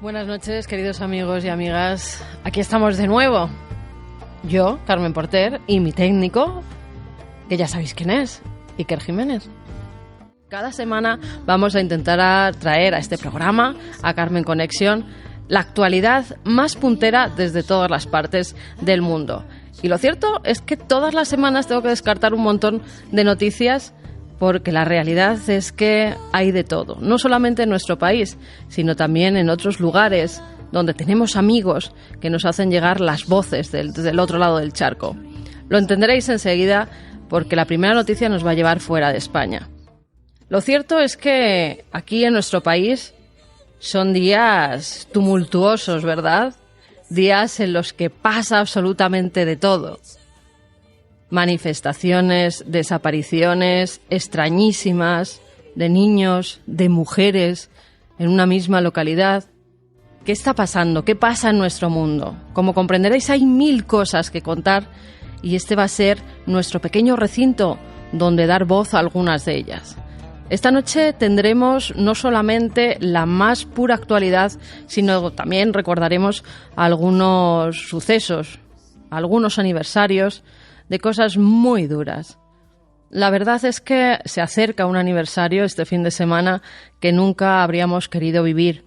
Buenas noches, queridos amigos y amigas. Aquí estamos de nuevo. Yo, Carmen Porter, y mi técnico, que ya sabéis quién es, Iker Jiménez. Cada semana vamos a intentar traer a este programa, a Carmen Connection, la actualidad más puntera desde todas las partes del mundo. Y lo cierto es que todas las semanas tengo que descartar un montón de noticias porque la realidad es que hay de todo, no solamente en nuestro país, sino también en otros lugares donde tenemos amigos que nos hacen llegar las voces desde el otro lado del charco. Lo entenderéis enseguida porque la primera noticia nos va a llevar fuera de España. Lo cierto es que aquí en nuestro país son días tumultuosos, ¿verdad? Días en los que pasa absolutamente de todo. Manifestaciones, desapariciones extrañísimas de niños, de mujeres en una misma localidad. ¿Qué está pasando? ¿Qué pasa en nuestro mundo? Como comprenderéis, hay 1000 cosas que contar y este va a ser nuestro pequeño recinto donde dar voz a algunas de ellas. Esta noche tendremos no solamente la más pura actualidad, sino también recordaremos algunos sucesos, algunos aniversarios de cosas muy duras. La verdad es que se acerca un aniversario este fin de semana que nunca habríamos querido vivir.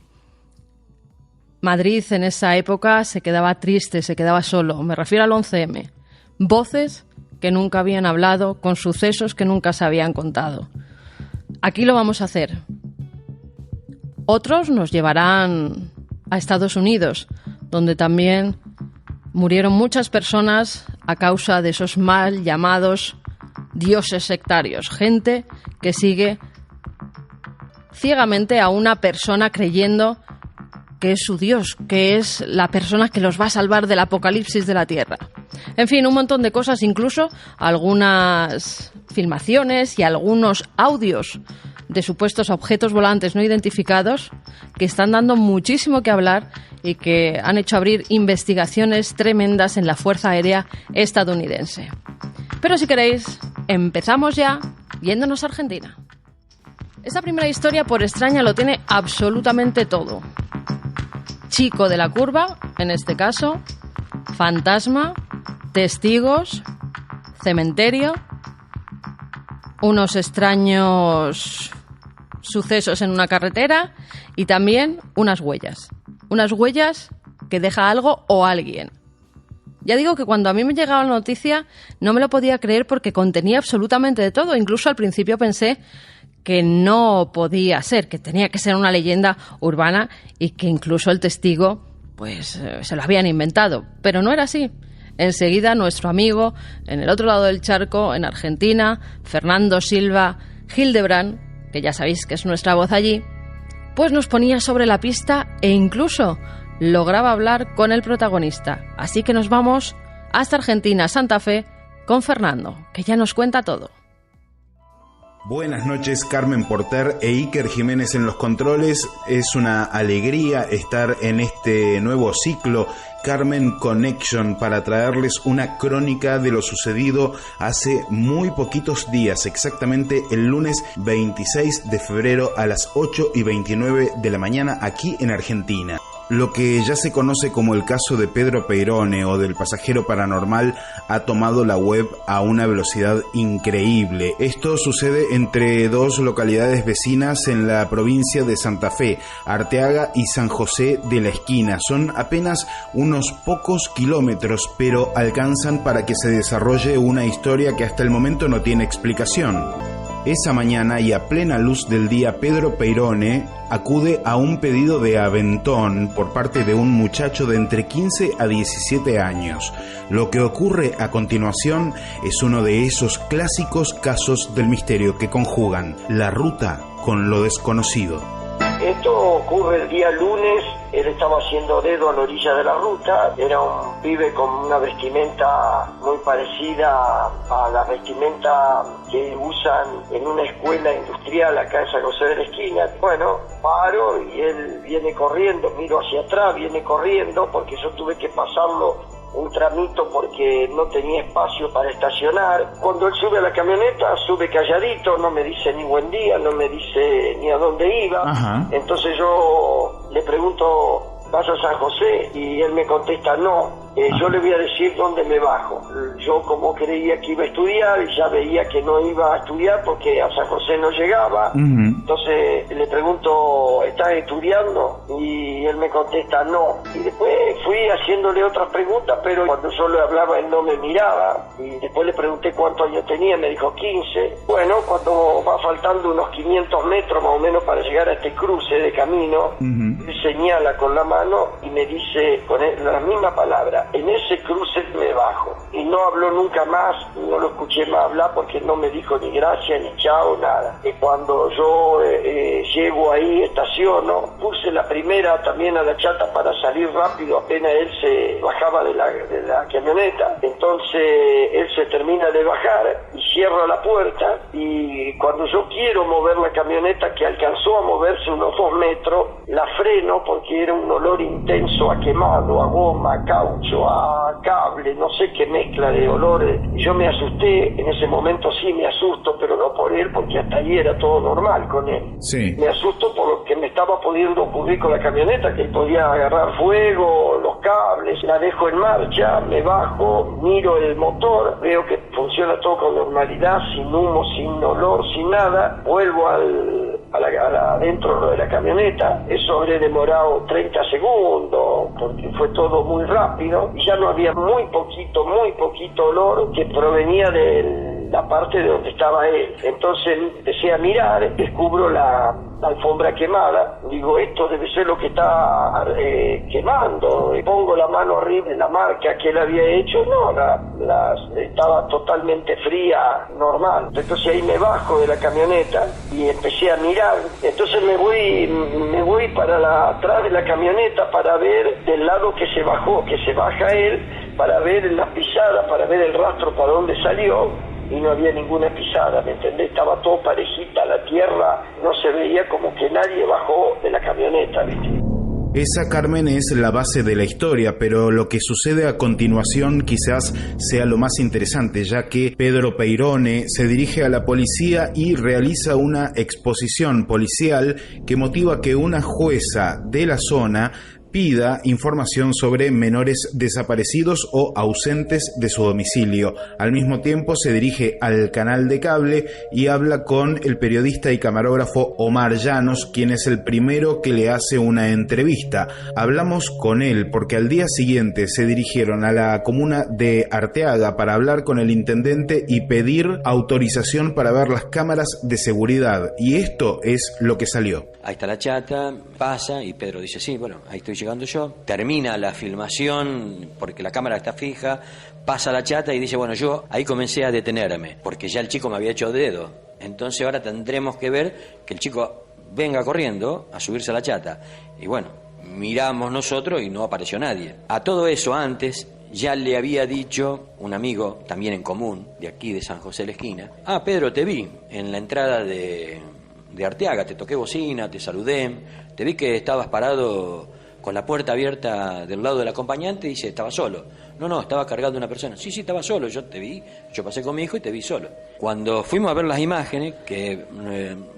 Madrid en esa época se quedaba triste, se quedaba solo. Me refiero al 11M. Voces que nunca habían hablado, con sucesos que nunca se habían contado. Aquí lo vamos a hacer. Otros nos llevarán a Estados Unidos, donde también murieron muchas personas a causa de esos mal llamados dioses sectarios. Gente que sigue ciegamente a una persona creyendo que es su Dios, que es la persona que los va a salvar del apocalipsis de la Tierra. En fin, un montón de cosas, incluso algunas filmaciones y algunos audios de supuestos objetos volantes no identificados que están dando muchísimo que hablar y que han hecho abrir investigaciones tremendas en la Fuerza Aérea estadounidense. Pero si queréis, empezamos ya yéndonos a Argentina. Esta primera historia, por extraña, lo tiene absolutamente todo. Chico de la curva, en este caso, fantasma, testigos, cementerio, unos extraños sucesos en una carretera y también unas huellas que deja algo o alguien. Ya digo que cuando a mí me llegaba la noticia no me lo podía creer porque contenía absolutamente de todo. Incluso al principio pensé que no podía ser, que tenía que ser una leyenda urbana y que incluso el testigo pues se lo habían inventado. Pero no era así. Enseguida nuestro amigo en el otro lado del charco, en Argentina, Fernando Silva Hildebrand, que ya sabéis que es nuestra voz allí, pues nos ponía sobre la pista e incluso lograba hablar con el protagonista. Así que nos vamos hasta Argentina, Santa Fe, con Fernando, que ya nos cuenta todo. Buenas noches, Carmen Porter e Iker Jiménez en los controles. Es una alegría estar en este nuevo ciclo Carmen Connection para traerles una crónica de lo sucedido hace muy poquitos días, exactamente el lunes 26 de febrero a las 8:29 de la mañana aquí en Argentina. Lo que ya se conoce como el caso de Pedro Peirone o del pasajero paranormal ha tomado la web a una velocidad increíble. Esto sucede entre dos localidades vecinas en la provincia de Santa Fe, Arteaga y San José de la Esquina. Son apenas unos pocos kilómetros, pero alcanzan para que se desarrolle una historia que hasta el momento no tiene explicación. Esa mañana y a plena luz del día, Pedro Peirone acude a un pedido de aventón por parte de un muchacho de entre 15 a 17 años. Lo que ocurre a continuación es uno de esos clásicos casos del misterio que conjugan la ruta con lo desconocido. Esto ocurre el día lunes. Él estaba haciendo dedo a la orilla de la ruta. Era un pibe con una vestimenta muy parecida a la vestimenta que usan en una escuela industrial acá en San José de la Esquina. Bueno, paro y él viene corriendo, miro hacia atrás, viene corriendo porque yo tuve que pasarlo un tramito porque no tenía espacio para estacionar. Cuando él sube a la camioneta, sube calladito, no me dice ni buen día, no me dice ni a dónde iba. Ajá. Entonces yo le pregunto, ¿vas a San José? Y él me contesta, no. Yo le voy a decir dónde me bajo. Yo, como creía que iba a estudiar, y ya veía que no iba a estudiar porque a San José no llegaba. Entonces le pregunto, ¿estás estudiando? Y él me contesta, no. Y después fui haciéndole otras preguntas, pero cuando yo le hablaba él no me miraba. Y después le pregunté cuántos años tenía, me dijo 15. Bueno, cuando va faltando unos 500 metros más o menos para llegar a este cruce de camino, él señala con la mano y me dice con la misma palabra, en ese cruce me bajo. Y no habló nunca más, no lo escuché más hablar porque no me dijo ni gracias, ni chao, nada. Y cuando yo llego ahí, estaciono, puse la primera también a la chata para salir rápido apenas él se bajaba de la camioneta. Entonces él se termina de bajar y cierra la puerta, y cuando yo quiero mover la camioneta, que alcanzó a moverse unos 2 metros, la freno porque era un olor intenso a quemado, a goma, a caucho, a cable, no sé qué mezcla de olores. Yo me asusté, en ese momento sí me asusto, pero no por él, porque hasta ahí era todo normal con él. Sí. Me asusto por lo que me estaba pudiendo ocurrir con la camioneta, que podía agarrar fuego, los cables. La dejo en marcha, me bajo, miro el motor, veo que funciona todo con normalidad, sin humo, sin olor, sin nada. Vuelvo adentro de la camioneta. Eso habré demorado 30 segundos, porque fue todo muy rápido, y ya no había muy poquito olor que provenía de la parte de donde estaba él. Entonces empecé a mirar, descubro la alfombra quemada, digo, esto debe ser lo que está quemando, y pongo la mano arriba de la marca que él había hecho, no, estaba totalmente fría, normal. Entonces ahí me bajo de la camioneta y empecé a mirar. Entonces me voy para atrás de la camioneta para ver del lado que se baja él, para ver las pisadas, para ver el rastro para dónde salió. Y no había ninguna pisada, ¿me entendés? Estaba todo parejita, la tierra no se veía, como que nadie bajó de la camioneta, ¿viste? Esa, Carmen, es la base de la historia, pero lo que sucede a continuación quizás sea lo más interesante, ya que Pedro Peirone se dirige a la policía y realiza una exposición policial que motiva que una jueza de la zona pida información sobre menores desaparecidos o ausentes de su domicilio. Al mismo tiempo se dirige al canal de cable y habla con el periodista y camarógrafo Omar Llanos, quien es el primero que le hace una entrevista. Hablamos con él porque al día siguiente se dirigieron a la comuna de Arteaga para hablar con el intendente y pedir autorización para ver las cámaras de seguridad, y esto es lo que salió. Ahí está la chata, pasa y Pedro dice, sí, bueno, ahí estoy llegando yo. Termina la filmación porque la cámara está fija, pasa la chata y dice, bueno, yo ahí comencé a detenerme porque ya el chico me había hecho dedo. Entonces ahora tendremos que ver que el chico venga corriendo a subirse a la chata. Y bueno, miramos nosotros y no apareció nadie. A todo eso antes ya le había dicho un amigo, también en común, de aquí de San José de la Esquina, Pedro, te vi en la entrada de Arteaga, te toqué bocina, te saludé, te vi que estabas parado con la puerta abierta del lado del acompañante, y dice, estaba solo. No, estaba cargando una persona. Sí, estaba solo, yo te vi, yo pasé con mi hijo y te vi solo. Cuando fuimos a ver las imágenes, que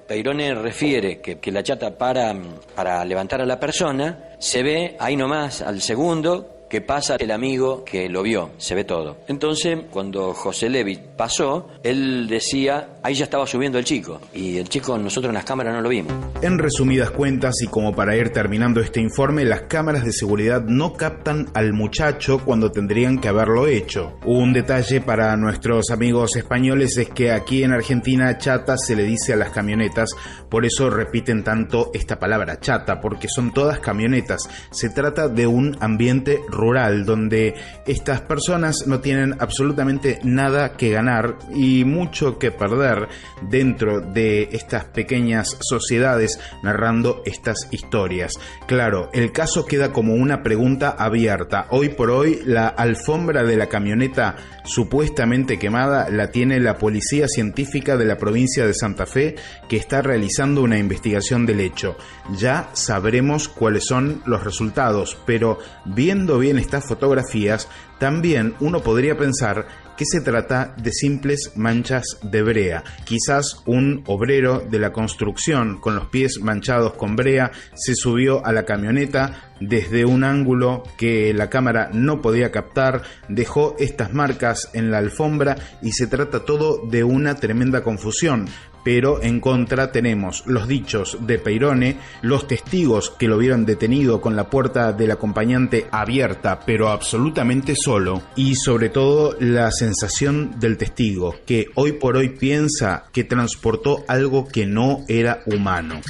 Peirone refiere que la chata para levantar a la persona, se ve ahí nomás al segundo que pasa el amigo que lo vio, se ve todo. Entonces, cuando José Levi pasó, él decía, ahí ya estaba subiendo el chico, y el chico nosotros en las cámaras no lo vimos. En resumidas cuentas, y como para ir terminando este informe, las cámaras de seguridad no captan al muchacho cuando tendrían que haberlo hecho. Un detalle para nuestros amigos españoles es que aquí en Argentina chata se le dice a las camionetas, por eso repiten tanto esta palabra chata, porque son todas camionetas. Se trata de un ambiente rural donde estas personas no tienen absolutamente nada que ganar y mucho que perder dentro de estas pequeñas sociedades narrando estas historias. Claro, el caso queda como una pregunta abierta. Hoy por hoy la alfombra de la camioneta supuestamente quemada la tiene la policía científica de la provincia de Santa Fe, que está realizando una investigación del hecho. Ya sabremos cuáles son los resultados, pero viendo bien estas fotografías, también uno podría pensar que se trata de simples manchas de brea. Quizás un obrero de la construcción con los pies manchados con brea se subió a la camioneta desde un ángulo que la cámara no podía captar, dejó estas marcas en la alfombra y se trata todo de una tremenda confusión. Pero en contra tenemos los dichos de Peirone, los testigos que lo vieron detenido con la puerta del acompañante abierta pero absolutamente solo, y sobre todo la sensación del testigo que hoy por hoy piensa que transportó algo que no era humano.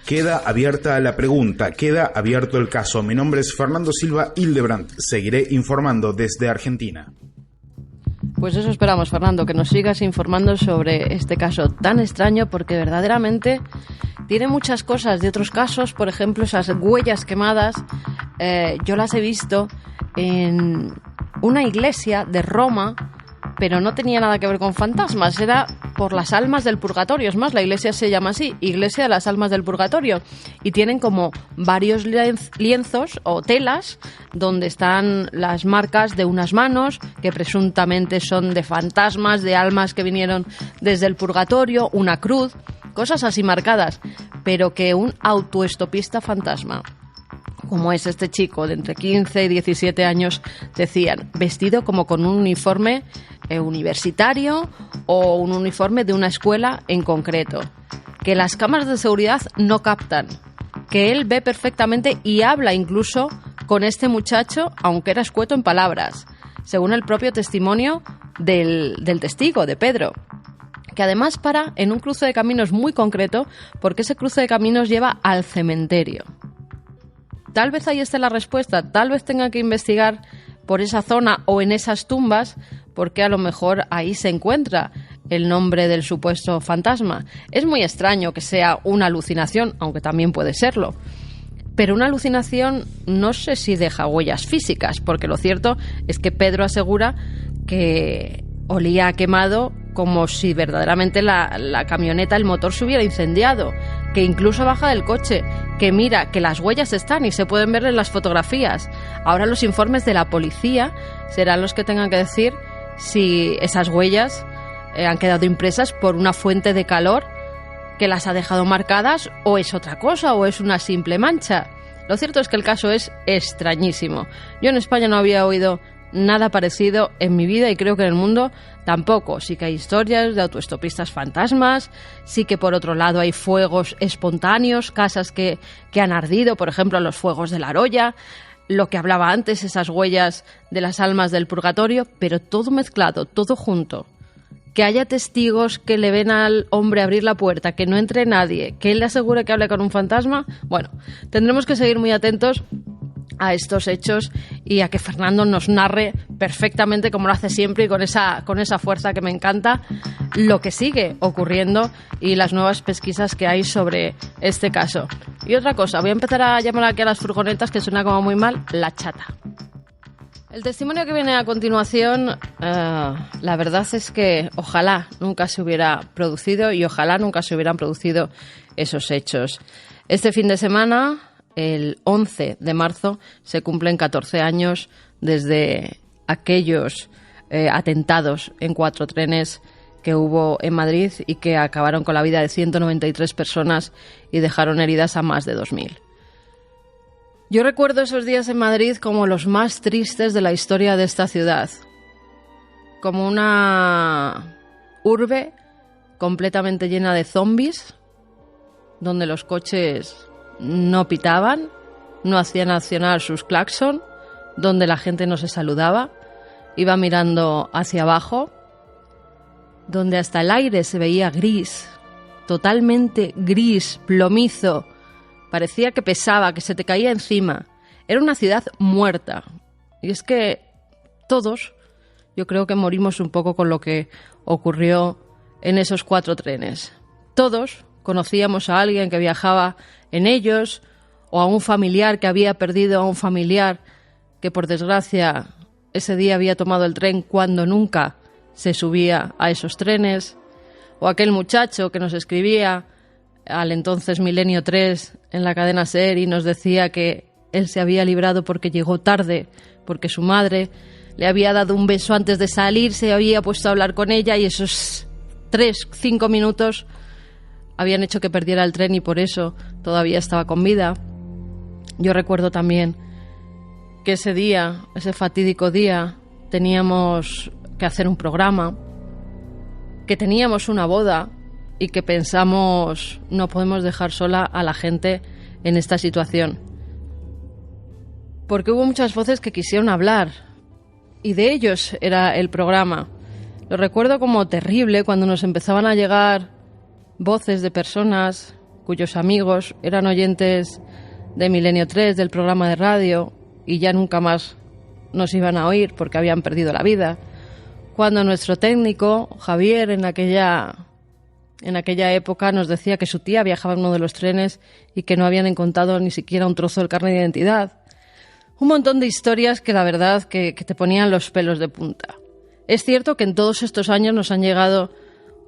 Queda abierta la pregunta, queda abierto el caso. Mi nombre es Fernando Silva Hildebrandt, seguiré informando desde Argentina. Pues eso esperamos, Fernando, que nos sigas informando sobre este caso tan extraño, porque verdaderamente tiene muchas cosas de otros casos. Por ejemplo, esas huellas quemadas, yo las he visto en una iglesia de Roma, pero no tenía nada que ver con fantasmas, era por las almas del purgatorio. Es más, la iglesia se llama así, Iglesia de las Almas del Purgatorio, y tienen como varios lienzos o telas donde están las marcas de unas manos que presuntamente son de fantasmas, de almas que vinieron desde el purgatorio, una cruz, cosas así marcadas, pero que un autoestopista fantasma, como es este chico de entre 15 y 17 años, decían, vestido como con un uniforme universitario o un uniforme de una escuela en concreto, que las cámaras de seguridad no captan, que él ve perfectamente y habla incluso con este muchacho, aunque era escueto en palabras, según el propio testimonio del testigo, de Pedro, que además para en un cruce de caminos muy concreto, porque ese cruce de caminos lleva al cementerio. Tal vez ahí esté la respuesta, tal vez tenga que investigar por esa zona o en esas tumbas, porque a lo mejor ahí se encuentra el nombre del supuesto fantasma. Es muy extraño que sea una alucinación, aunque también puede serlo. Pero una alucinación no sé si deja huellas físicas, porque lo cierto es que Pedro asegura que olía a quemado como si verdaderamente la camioneta, el motor se hubiera incendiado, que incluso baja del coche, que mira que las huellas están y se pueden ver en las fotografías. Ahora los informes de la policía serán los que tengan que decir si esas huellas han quedado impresas por una fuente de calor que las ha dejado marcadas, o es otra cosa, o es una simple mancha. Lo cierto es que el caso es extrañísimo. Yo en España no había oído nada parecido en mi vida y creo que en el mundo tampoco. Sí que hay historias de autoestopistas fantasmas, sí que por otro lado hay fuegos espontáneos, casas que han ardido, por ejemplo los fuegos de La Roya, lo que hablaba antes, esas huellas de las almas del purgatorio, pero todo mezclado, todo junto. Que haya testigos que le ven al hombre abrir la puerta, que no entre nadie, que él le asegure que hable con un fantasma. Bueno, tendremos que seguir muy atentos a estos hechos y a que Fernando nos narre perfectamente, como lo hace siempre y con esa fuerza que me encanta, lo que sigue ocurriendo y las nuevas pesquisas que hay sobre este caso. Y otra cosa, voy a empezar a llamar aquí a las furgonetas, que suena como muy mal, la chata. El testimonio que viene a continuación, la verdad es que ojalá nunca se hubiera producido y ojalá nunca se hubieran producido esos hechos. Este fin de semana, el 11 de marzo, se cumplen 14 años desde aquellos atentados en 4 trenes que hubo en Madrid y que acabaron con la vida de 193 personas y dejaron heridas a más de 2.000. Yo recuerdo esos días en Madrid como los más tristes de la historia de esta ciudad. Como una urbe completamente llena de zombies, donde los coches no pitaban, no hacían accionar sus claxon, donde la gente no se saludaba, iba mirando hacia abajo, donde hasta el aire se veía gris, totalmente gris, plomizo. Parecía que pesaba, que se te caía encima. Era una ciudad muerta. Y es que todos, yo creo que morimos un poco con lo que ocurrió en esos 4 trenes. Todos conocíamos a alguien que viajaba en ellos, o a un familiar que había perdido a un familiar que por desgracia ese día había tomado el tren cuando nunca se subía a esos trenes, o aquel muchacho que nos escribía al entonces Milenio 3 en la cadena SER y nos decía que él se había librado porque llegó tarde, porque su madre le había dado un beso antes de salir, se había puesto a hablar con ella y esos 3-5 minutos habían hecho que perdiera el tren y por eso todavía estaba con vida. Yo recuerdo también que ese día, ese fatídico día, teníamos que hacer un programa, que teníamos una boda y que pensamos no podemos dejar sola a la gente en esta situación. Porque hubo muchas voces que quisieron hablar y de ellos era el programa. Lo recuerdo como terrible cuando nos empezaban a llegar voces de personas cuyos amigos eran oyentes de Milenio 3, del programa de radio, y ya nunca más nos iban a oír porque habían perdido la vida. Cuando nuestro técnico, Javier, en aquella época nos decía que su tía viajaba en uno de los trenes y que no habían encontrado ni siquiera un trozo del carnet de identidad. Un montón de historias que la verdad que te ponían los pelos de punta. Es cierto que en todos estos años nos han llegado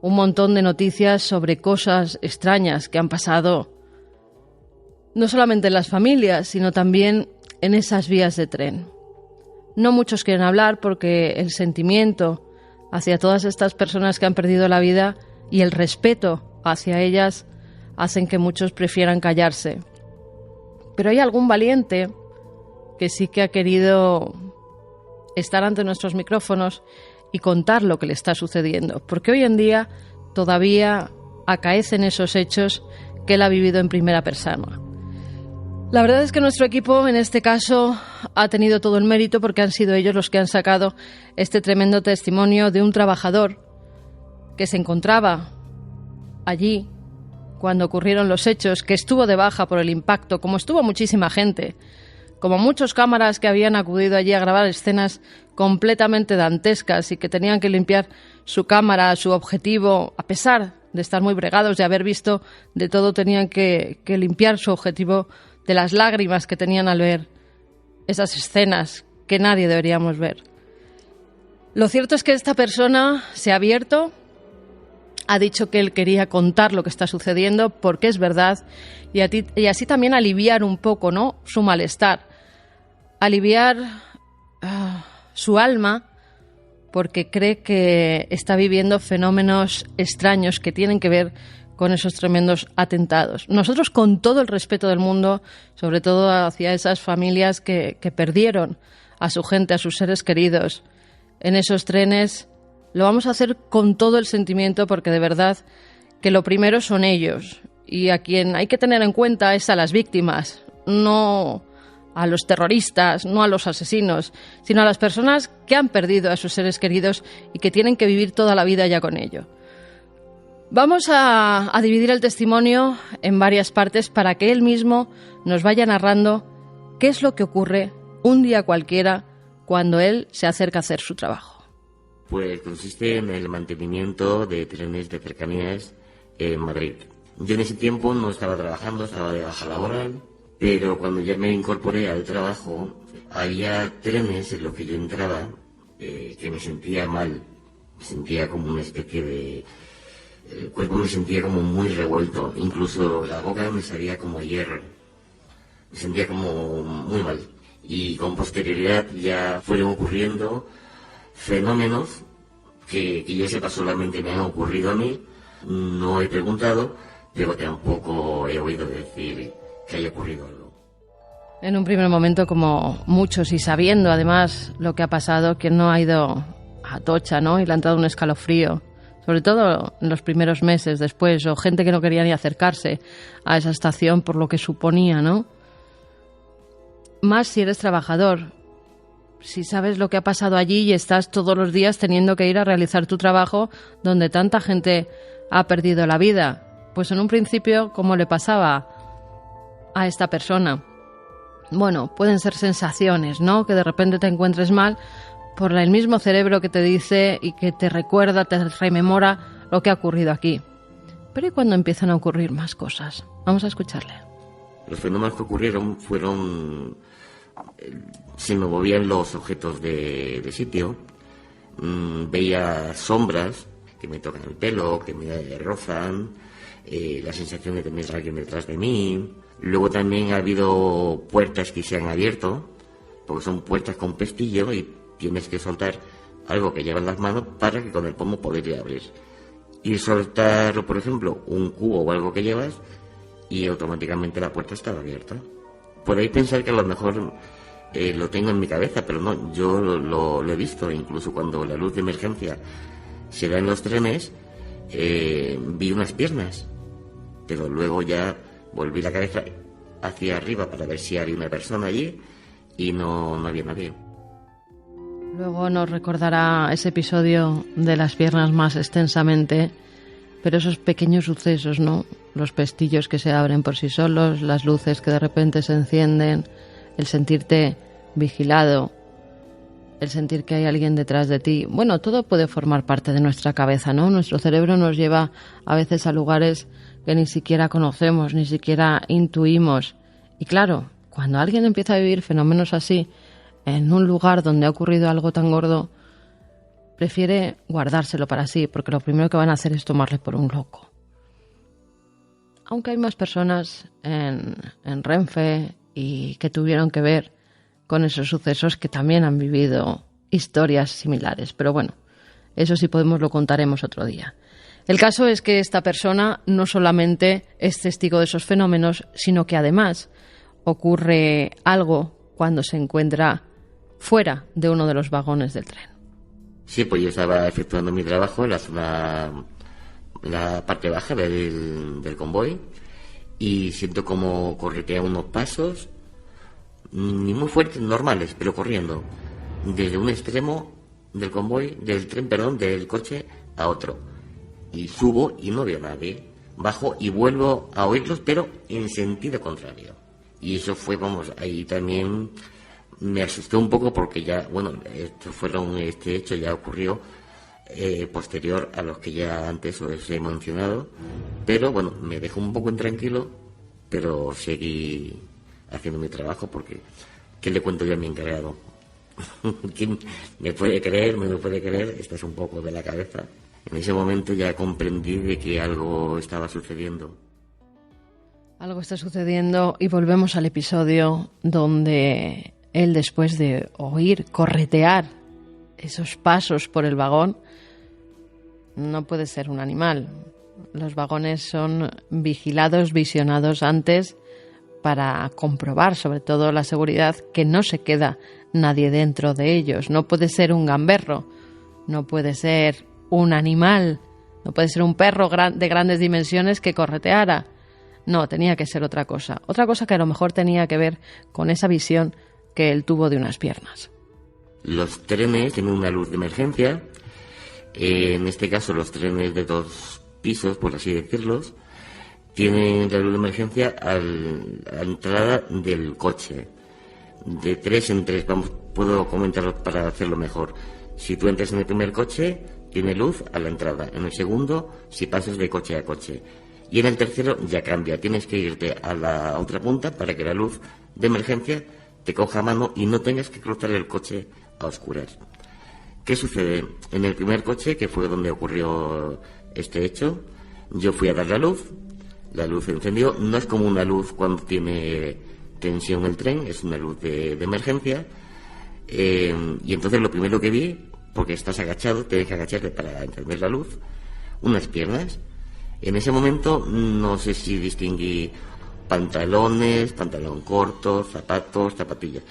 un montón de noticias sobre cosas extrañas que han pasado no solamente en las familias, sino también en esas vías de tren. No muchos quieren hablar porque el sentimiento hacia todas estas personas que han perdido la vida y el respeto hacia ellas hacen que muchos prefieran callarse. Pero hay algún valiente que sí que ha querido estar ante nuestros micrófonos y contar lo que le está sucediendo, porque hoy en día todavía acaecen esos hechos que él ha vivido en primera persona. La verdad es que nuestro equipo en este caso ha tenido todo el mérito porque han sido ellos los que han sacado este tremendo testimonio de un trabajador que se encontraba allí cuando ocurrieron los hechos, que estuvo de baja por el impacto, como estuvo muchísima gente, como muchos cámaras que habían acudido allí a grabar escenas completamente dantescas y que tenían que limpiar su cámara, su objetivo, a pesar de estar muy bregados, de haber visto de todo, tenían que limpiar su objetivo de las lágrimas que tenían al ver esas escenas que nadie deberíamos ver. Lo cierto es que esta persona se ha abierto, ha dicho que él quería contar lo que está sucediendo porque es verdad y así también aliviar un poco, ¿no?, su malestar, aliviar su alma porque cree que está viviendo fenómenos extraños que tienen que ver con esos tremendos atentados. Nosotros, con todo el respeto del mundo, sobre todo hacia esas familias que perdieron a su gente, a sus seres queridos en esos trenes, lo vamos a hacer con todo el sentimiento porque de verdad que lo primero son ellos y a quien hay que tener en cuenta es a las víctimas, no a los terroristas, no a los asesinos, sino a las personas que han perdido a sus seres queridos y que tienen que vivir toda la vida ya con ello. Vamos a dividir el testimonio en varias partes para que él mismo nos vaya narrando qué es lo que ocurre un día cualquiera cuando él se acerca a hacer su trabajo. Pues consiste en el mantenimiento de trenes de cercanías en Madrid. Yo en ese tiempo no estaba trabajando, estaba de baja laboral, pero cuando ya me incorporé al trabajo, había trenes en los que yo entraba que me sentía mal, me sentía como una especie de... El cuerpo me sentía como muy revuelto, incluso la boca me salía como hierro, me sentía como muy mal. Y con posterioridad ya fueron ocurriendo fenómenos que yo sepa solamente me han ocurrido a mí, no he preguntado, pero tampoco he oído decir que haya ocurrido algo. En un primer momento, como muchos y sabiendo además lo que ha pasado, quien no ha ido a Atocha, ¿no?, y le ha entrado un escalofrío, sobre todo en los primeros meses después, o gente que no quería ni acercarse a esa estación por lo que suponía, ¿no? Más si eres trabajador, si sabes lo que ha pasado allí y estás todos los días teniendo que ir a realizar tu trabajo donde tanta gente ha perdido la vida. Pues en un principio, ¿cómo le pasaba a esta persona? Bueno, pueden ser sensaciones, ¿no?, que de repente te encuentres mal por el mismo cerebro que te dice y que te recuerda, te rememora lo que ha ocurrido aquí. Pero ¿y cuando empiezan a ocurrir más cosas? Vamos a escucharle. Los fenómenos que ocurrieron fueron... se me movían los objetos de sitio, veía sombras que me tocan el pelo, que me rozan, la sensación de tener a alguien detrás de mí, Luego también ha habido puertas que se han abierto, porque son puertas con pestillo y tienes que soltar algo que lleva en las manos para que con el pomo poder abrir. Y soltar, por ejemplo, un cubo o algo que llevas y automáticamente la puerta estaba abierta. Podéis pensar que a lo mejor lo tengo en mi cabeza, pero no, yo lo he visto. Incluso cuando la luz de emergencia se da en los trenes, vi unas piernas, pero luego ya volví la cabeza hacia arriba para ver si había una persona allí y no había nadie. Luego nos recordará ese episodio de las piernas más extensamente, pero esos pequeños sucesos, ¿no? Los pestillos que se abren por sí solos, las luces que de repente se encienden, el sentirte vigilado, el sentir que hay alguien detrás de ti. Bueno, todo puede formar parte de nuestra cabeza, ¿no? Nuestro cerebro nos lleva a veces a lugares que ni siquiera conocemos, ni siquiera intuimos. Y claro, cuando alguien empieza a vivir fenómenos así, en un lugar donde ha ocurrido algo tan gordo, prefiere guardárselo para sí, porque lo primero que van a hacer es tomarle por un loco. Aunque hay más personas en Renfe y que tuvieron que ver con esos sucesos que también han vivido historias similares. Pero bueno, eso si podemos lo contaremos otro día. El caso es que esta persona no solamente es testigo de esos fenómenos, sino que además ocurre algo cuando se encuentra fuera de uno de los vagones del tren. Sí, pues yo estaba efectuando mi trabajo en la zona, la parte baja del convoy, y siento como corretea unos pasos, ni muy fuertes, normales, pero corriendo, desde un extremo del convoy, del coche a otro. Y subo y no veo a nadie. Bajo y vuelvo a oírlos, pero en sentido contrario. Y eso fue, ahí también me asustó un poco porque ya, este hecho ya ocurrió posterior a los que ya antes os he mencionado, pero bueno, me dejó un poco intranquilo, pero seguí haciendo mi trabajo porque, ¿qué le cuento yo a mi encargado? ¿Quién me puede creer? ¿Me lo puede creer? Estás un poco de la cabeza. En ese momento ya comprendí de que algo estaba sucediendo. Algo está sucediendo y volvemos al episodio donde él, después de oír corretear esos pasos por el vagón, no puede ser un animal. Los vagones son vigilados, visionados antes para comprobar, sobre todo la seguridad, que no se queda nadie dentro de ellos. No puede ser un gamberro, no puede ser un animal, no puede ser un perro de grandes dimensiones que correteara. No, tenía que ser otra cosa que a lo mejor tenía que ver con esa visión que él tuvo de unas piernas. Los trenes tienen una luz de emergencia, en este caso los trenes de 2 pisos, por así decirlos, tienen la luz de emergencia a la entrada del coche. De 3 en 3, puedo comentarlo para hacerlo mejor. Si tú entras en el primer coche, tiene luz a la entrada. En el segundo, si pasas de coche a coche. Y en el tercero ya cambia. Tienes que irte a la otra punta para que la luz de emergencia te coja a mano y no tengas que cruzar el coche a oscuras. ¿Qué sucede? En el primer coche, que fue donde ocurrió este hecho, yo fui a dar la luz encendió. No es como una luz cuando tiene tensión el tren, es una luz de emergencia. Y entonces lo primero que vi, porque estás agachado, tienes que agacharte para encender la luz, unas piernas. En ese momento no sé si distinguí pantalón corto, zapatos, zapatillas.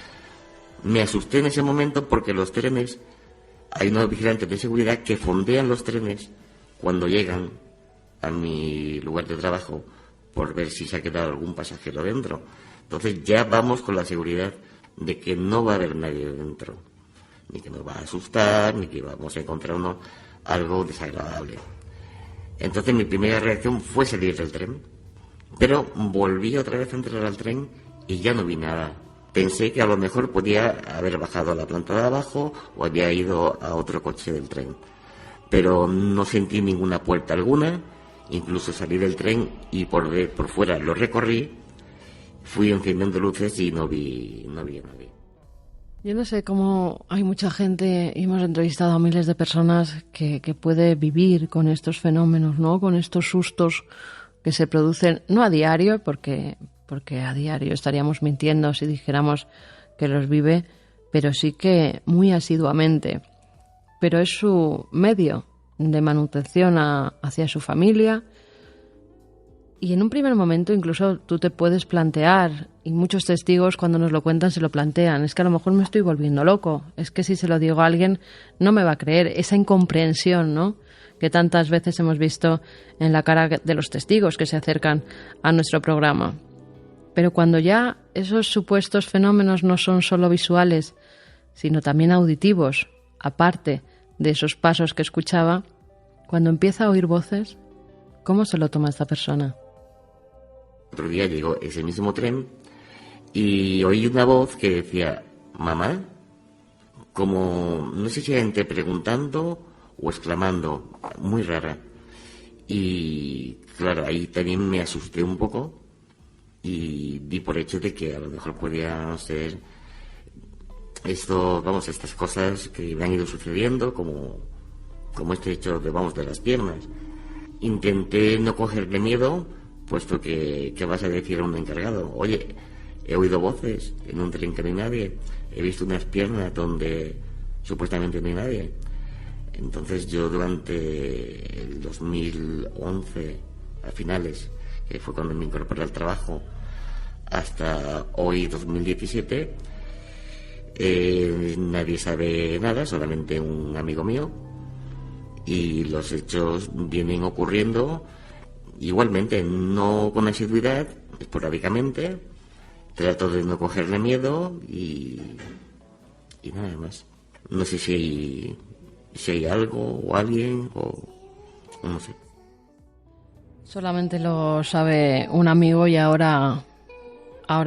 Me asusté en ese momento porque los trenes, hay unos vigilantes de seguridad que fondean los trenes cuando llegan a mi lugar de trabajo por ver si se ha quedado algún pasajero dentro. Entonces ya vamos con la seguridad de que no va a haber nadie dentro, ni que nos va a asustar, ni que vamos a encontrar algo desagradable. Entonces mi primera reacción fue salir del tren, pero volví otra vez a entrar al tren y ya no vi nada. Pensé que a lo mejor podía haber bajado a la planta de abajo o había ido a otro coche del tren, pero no sentí ninguna puerta alguna. Incluso salí del tren y por fuera lo recorrí, fui encendiendo luces y no vi a nadie. Yo no sé cómo hay mucha gente, y hemos entrevistado a miles de personas que puede vivir con estos fenómenos, ¿no? Con estos sustos que se producen, no a diario, porque porque a diario estaríamos mintiendo si dijéramos que los vive, pero sí que muy asiduamente. Pero es su medio de manutención hacia su familia. Y en un primer momento incluso tú te puedes plantear, y muchos testigos cuando nos lo cuentan se lo plantean, es que a lo mejor me estoy volviendo loco, es que si se lo digo a alguien no me va a creer, esa incomprensión, ¿no?, que tantas veces hemos visto en la cara de los testigos que se acercan a nuestro programa. Pero cuando ya esos supuestos fenómenos no son solo visuales, sino también auditivos, aparte de esos pasos que escuchaba, cuando empieza a oír voces, ¿cómo se lo toma esta persona? Otro día llegó ese mismo tren y oí una voz que decía, mamá, como no sé si era entre preguntando o exclamando, muy rara. Y claro, ahí también me asusté un poco y di por hecho de que a lo mejor podía ser estas cosas que me han ido sucediendo, como este hecho de las piernas. Intenté no cogerle miedo, puesto que ¿qué vas a decir a un encargado? Oye, he oído voces en un tren que no hay nadie, he visto unas piernas donde supuestamente no hay nadie. Entonces yo durante el 2011, a finales, que fue cuando me incorporé al trabajo, hasta hoy 2017, nadie sabe nada, solamente un amigo mío, y los hechos vienen ocurriendo igualmente, no con asiduidad, esporádicamente. Trato de no cogerle miedo y nada más. No sé si hay algo o alguien o no sé. Solamente lo sabe un amigo y ahora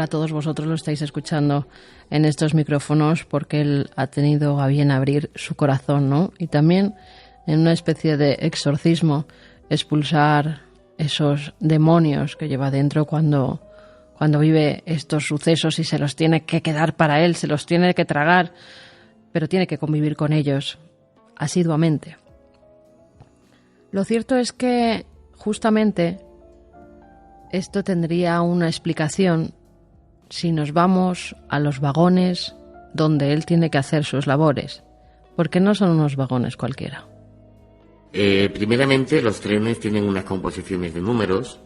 todos vosotros lo estáis escuchando en estos micrófonos porque él ha tenido a bien abrir su corazón, ¿no? Y también en una especie de exorcismo expulsar esos demonios que lleva dentro cuando vive estos sucesos y se los tiene que quedar para él, se los tiene que tragar, pero tiene que convivir con ellos asiduamente. Lo cierto es que justamente esto tendría una explicación si nos vamos a los vagones donde él tiene que hacer sus labores, porque no son unos vagones cualquiera. Primeramente, los trenes tienen unas composiciones de números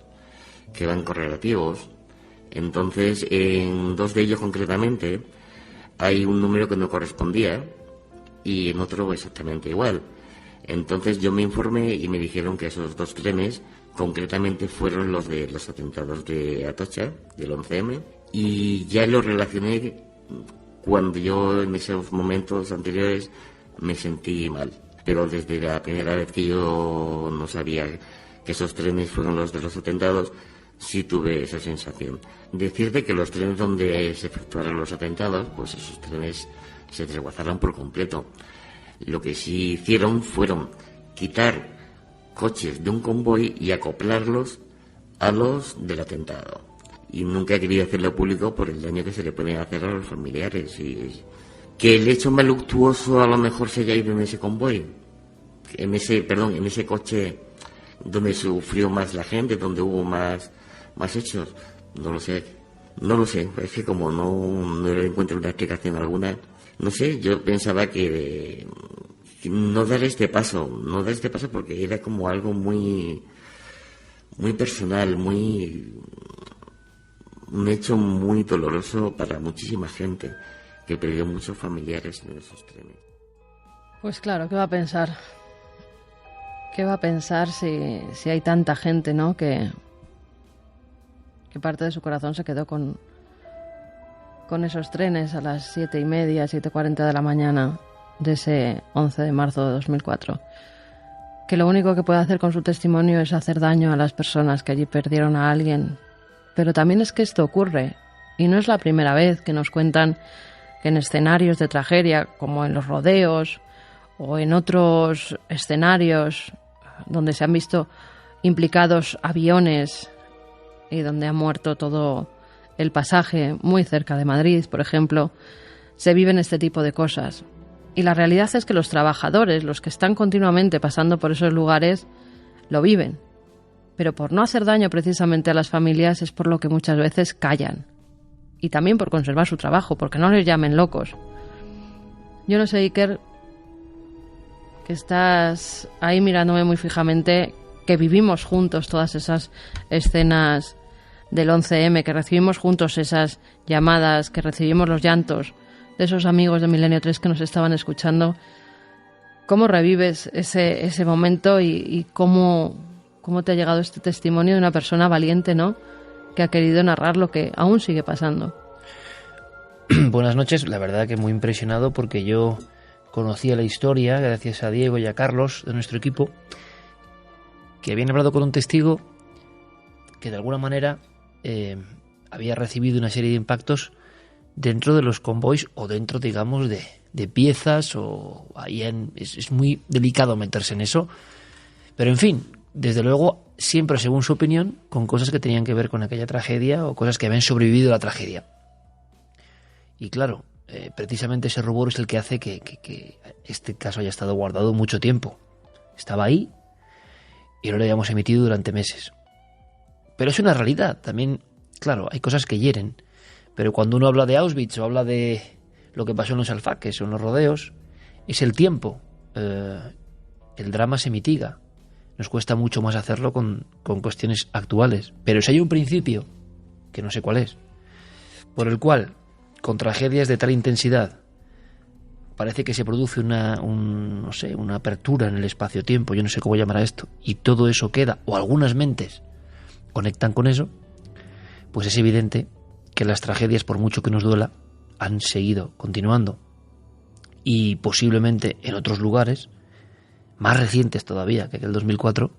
que van correlativos. Entonces, en dos de ellos concretamente, hay un número que no correspondía y en otro exactamente igual. Entonces yo me informé y me dijeron que esos dos trenes concretamente fueron los de los atentados de Atocha, del 11M, y ya lo relacioné cuando yo en esos momentos anteriores me sentí mal. Pero desde la primera vez que yo no sabía que esos trenes fueron los de los atentados, sí tuve esa sensación. Decirte que los trenes donde se efectuaron los atentados, pues esos trenes se desguazaron por completo. Lo que sí hicieron fueron quitar coches de un convoy y acoplarlos a los del atentado. Y nunca he querido hacerlo público por el daño que se le puede hacer a los familiares. Y que el hecho más luctuoso a lo mejor se haya ido en ese convoy, en ese coche donde sufrió más la gente, donde hubo más hechos. No lo sé, es que como no le encuentro una explicación alguna, no sé, yo pensaba que no dar este paso porque era como algo muy personal, un hecho muy doloroso para muchísima gente que perdió muchos familiares en esos trenes. Pues claro, ¿qué va a pensar? ¿Qué va a pensar si hay tanta gente, ¿no?, que parte de su corazón se quedó con esos trenes a las 7:30, 7:40 de la mañana de ese 11 de marzo de 2004? Que lo único que puede hacer con su testimonio es hacer daño a las personas que allí perdieron a alguien. Pero también es que esto ocurre, y no es la primera vez que nos cuentan que en escenarios de tragedia, como en los rodeos o en otros escenarios donde se han visto implicados aviones y donde ha muerto todo el pasaje muy cerca de Madrid, por ejemplo, se viven este tipo de cosas. Y la realidad es que los trabajadores, los que están continuamente pasando por esos lugares, lo viven. pero por no hacer daño precisamente a las familias es por lo que muchas veces callan. Y también por conservar su trabajo, porque no les llamen locos. Yo no sé, Iker, que estás ahí mirándome muy fijamente, que vivimos juntos todas esas escenas del 11M, que recibimos juntos esas llamadas, que recibimos los llantos de esos amigos de Milenio 3 que nos estaban escuchando. ¿Cómo revives ese momento y cómo te ha llegado este testimonio de una persona valiente, ¿no?, que ha querido narrar lo que aún sigue pasando? Buenas noches, la verdad que muy impresionado porque yo conocía la historia gracias a Diego y a Carlos de nuestro equipo, que habían hablado con un testigo que de alguna manera había recibido una serie de impactos dentro de los convoys o dentro, digamos, de piezas o ahí es muy delicado meterse en eso, pero en fin, desde luego siempre según su opinión con cosas que tenían que ver con aquella tragedia o cosas que habían sobrevivido a la tragedia. Y claro, precisamente ese rubor es el que hace que este caso haya estado guardado mucho tiempo. Estaba ahí y no lo habíamos emitido durante meses. Pero es una realidad. También, claro, hay cosas que hieren. Pero cuando uno habla de Auschwitz o habla de lo que pasó en los alfaques o en los rodeos, es el tiempo. El drama se mitiga. Nos cuesta mucho más hacerlo con cuestiones actuales. Pero si hay un principio, que no sé cuál es, por el cual, con tragedias de tal intensidad, parece que se produce una apertura en el espacio-tiempo, yo no sé cómo llamar a esto, y todo eso queda, o algunas mentes conectan con eso, pues es evidente que las tragedias, por mucho que nos duela, han seguido continuando. Y posiblemente en otros lugares, más recientes todavía que el 2004,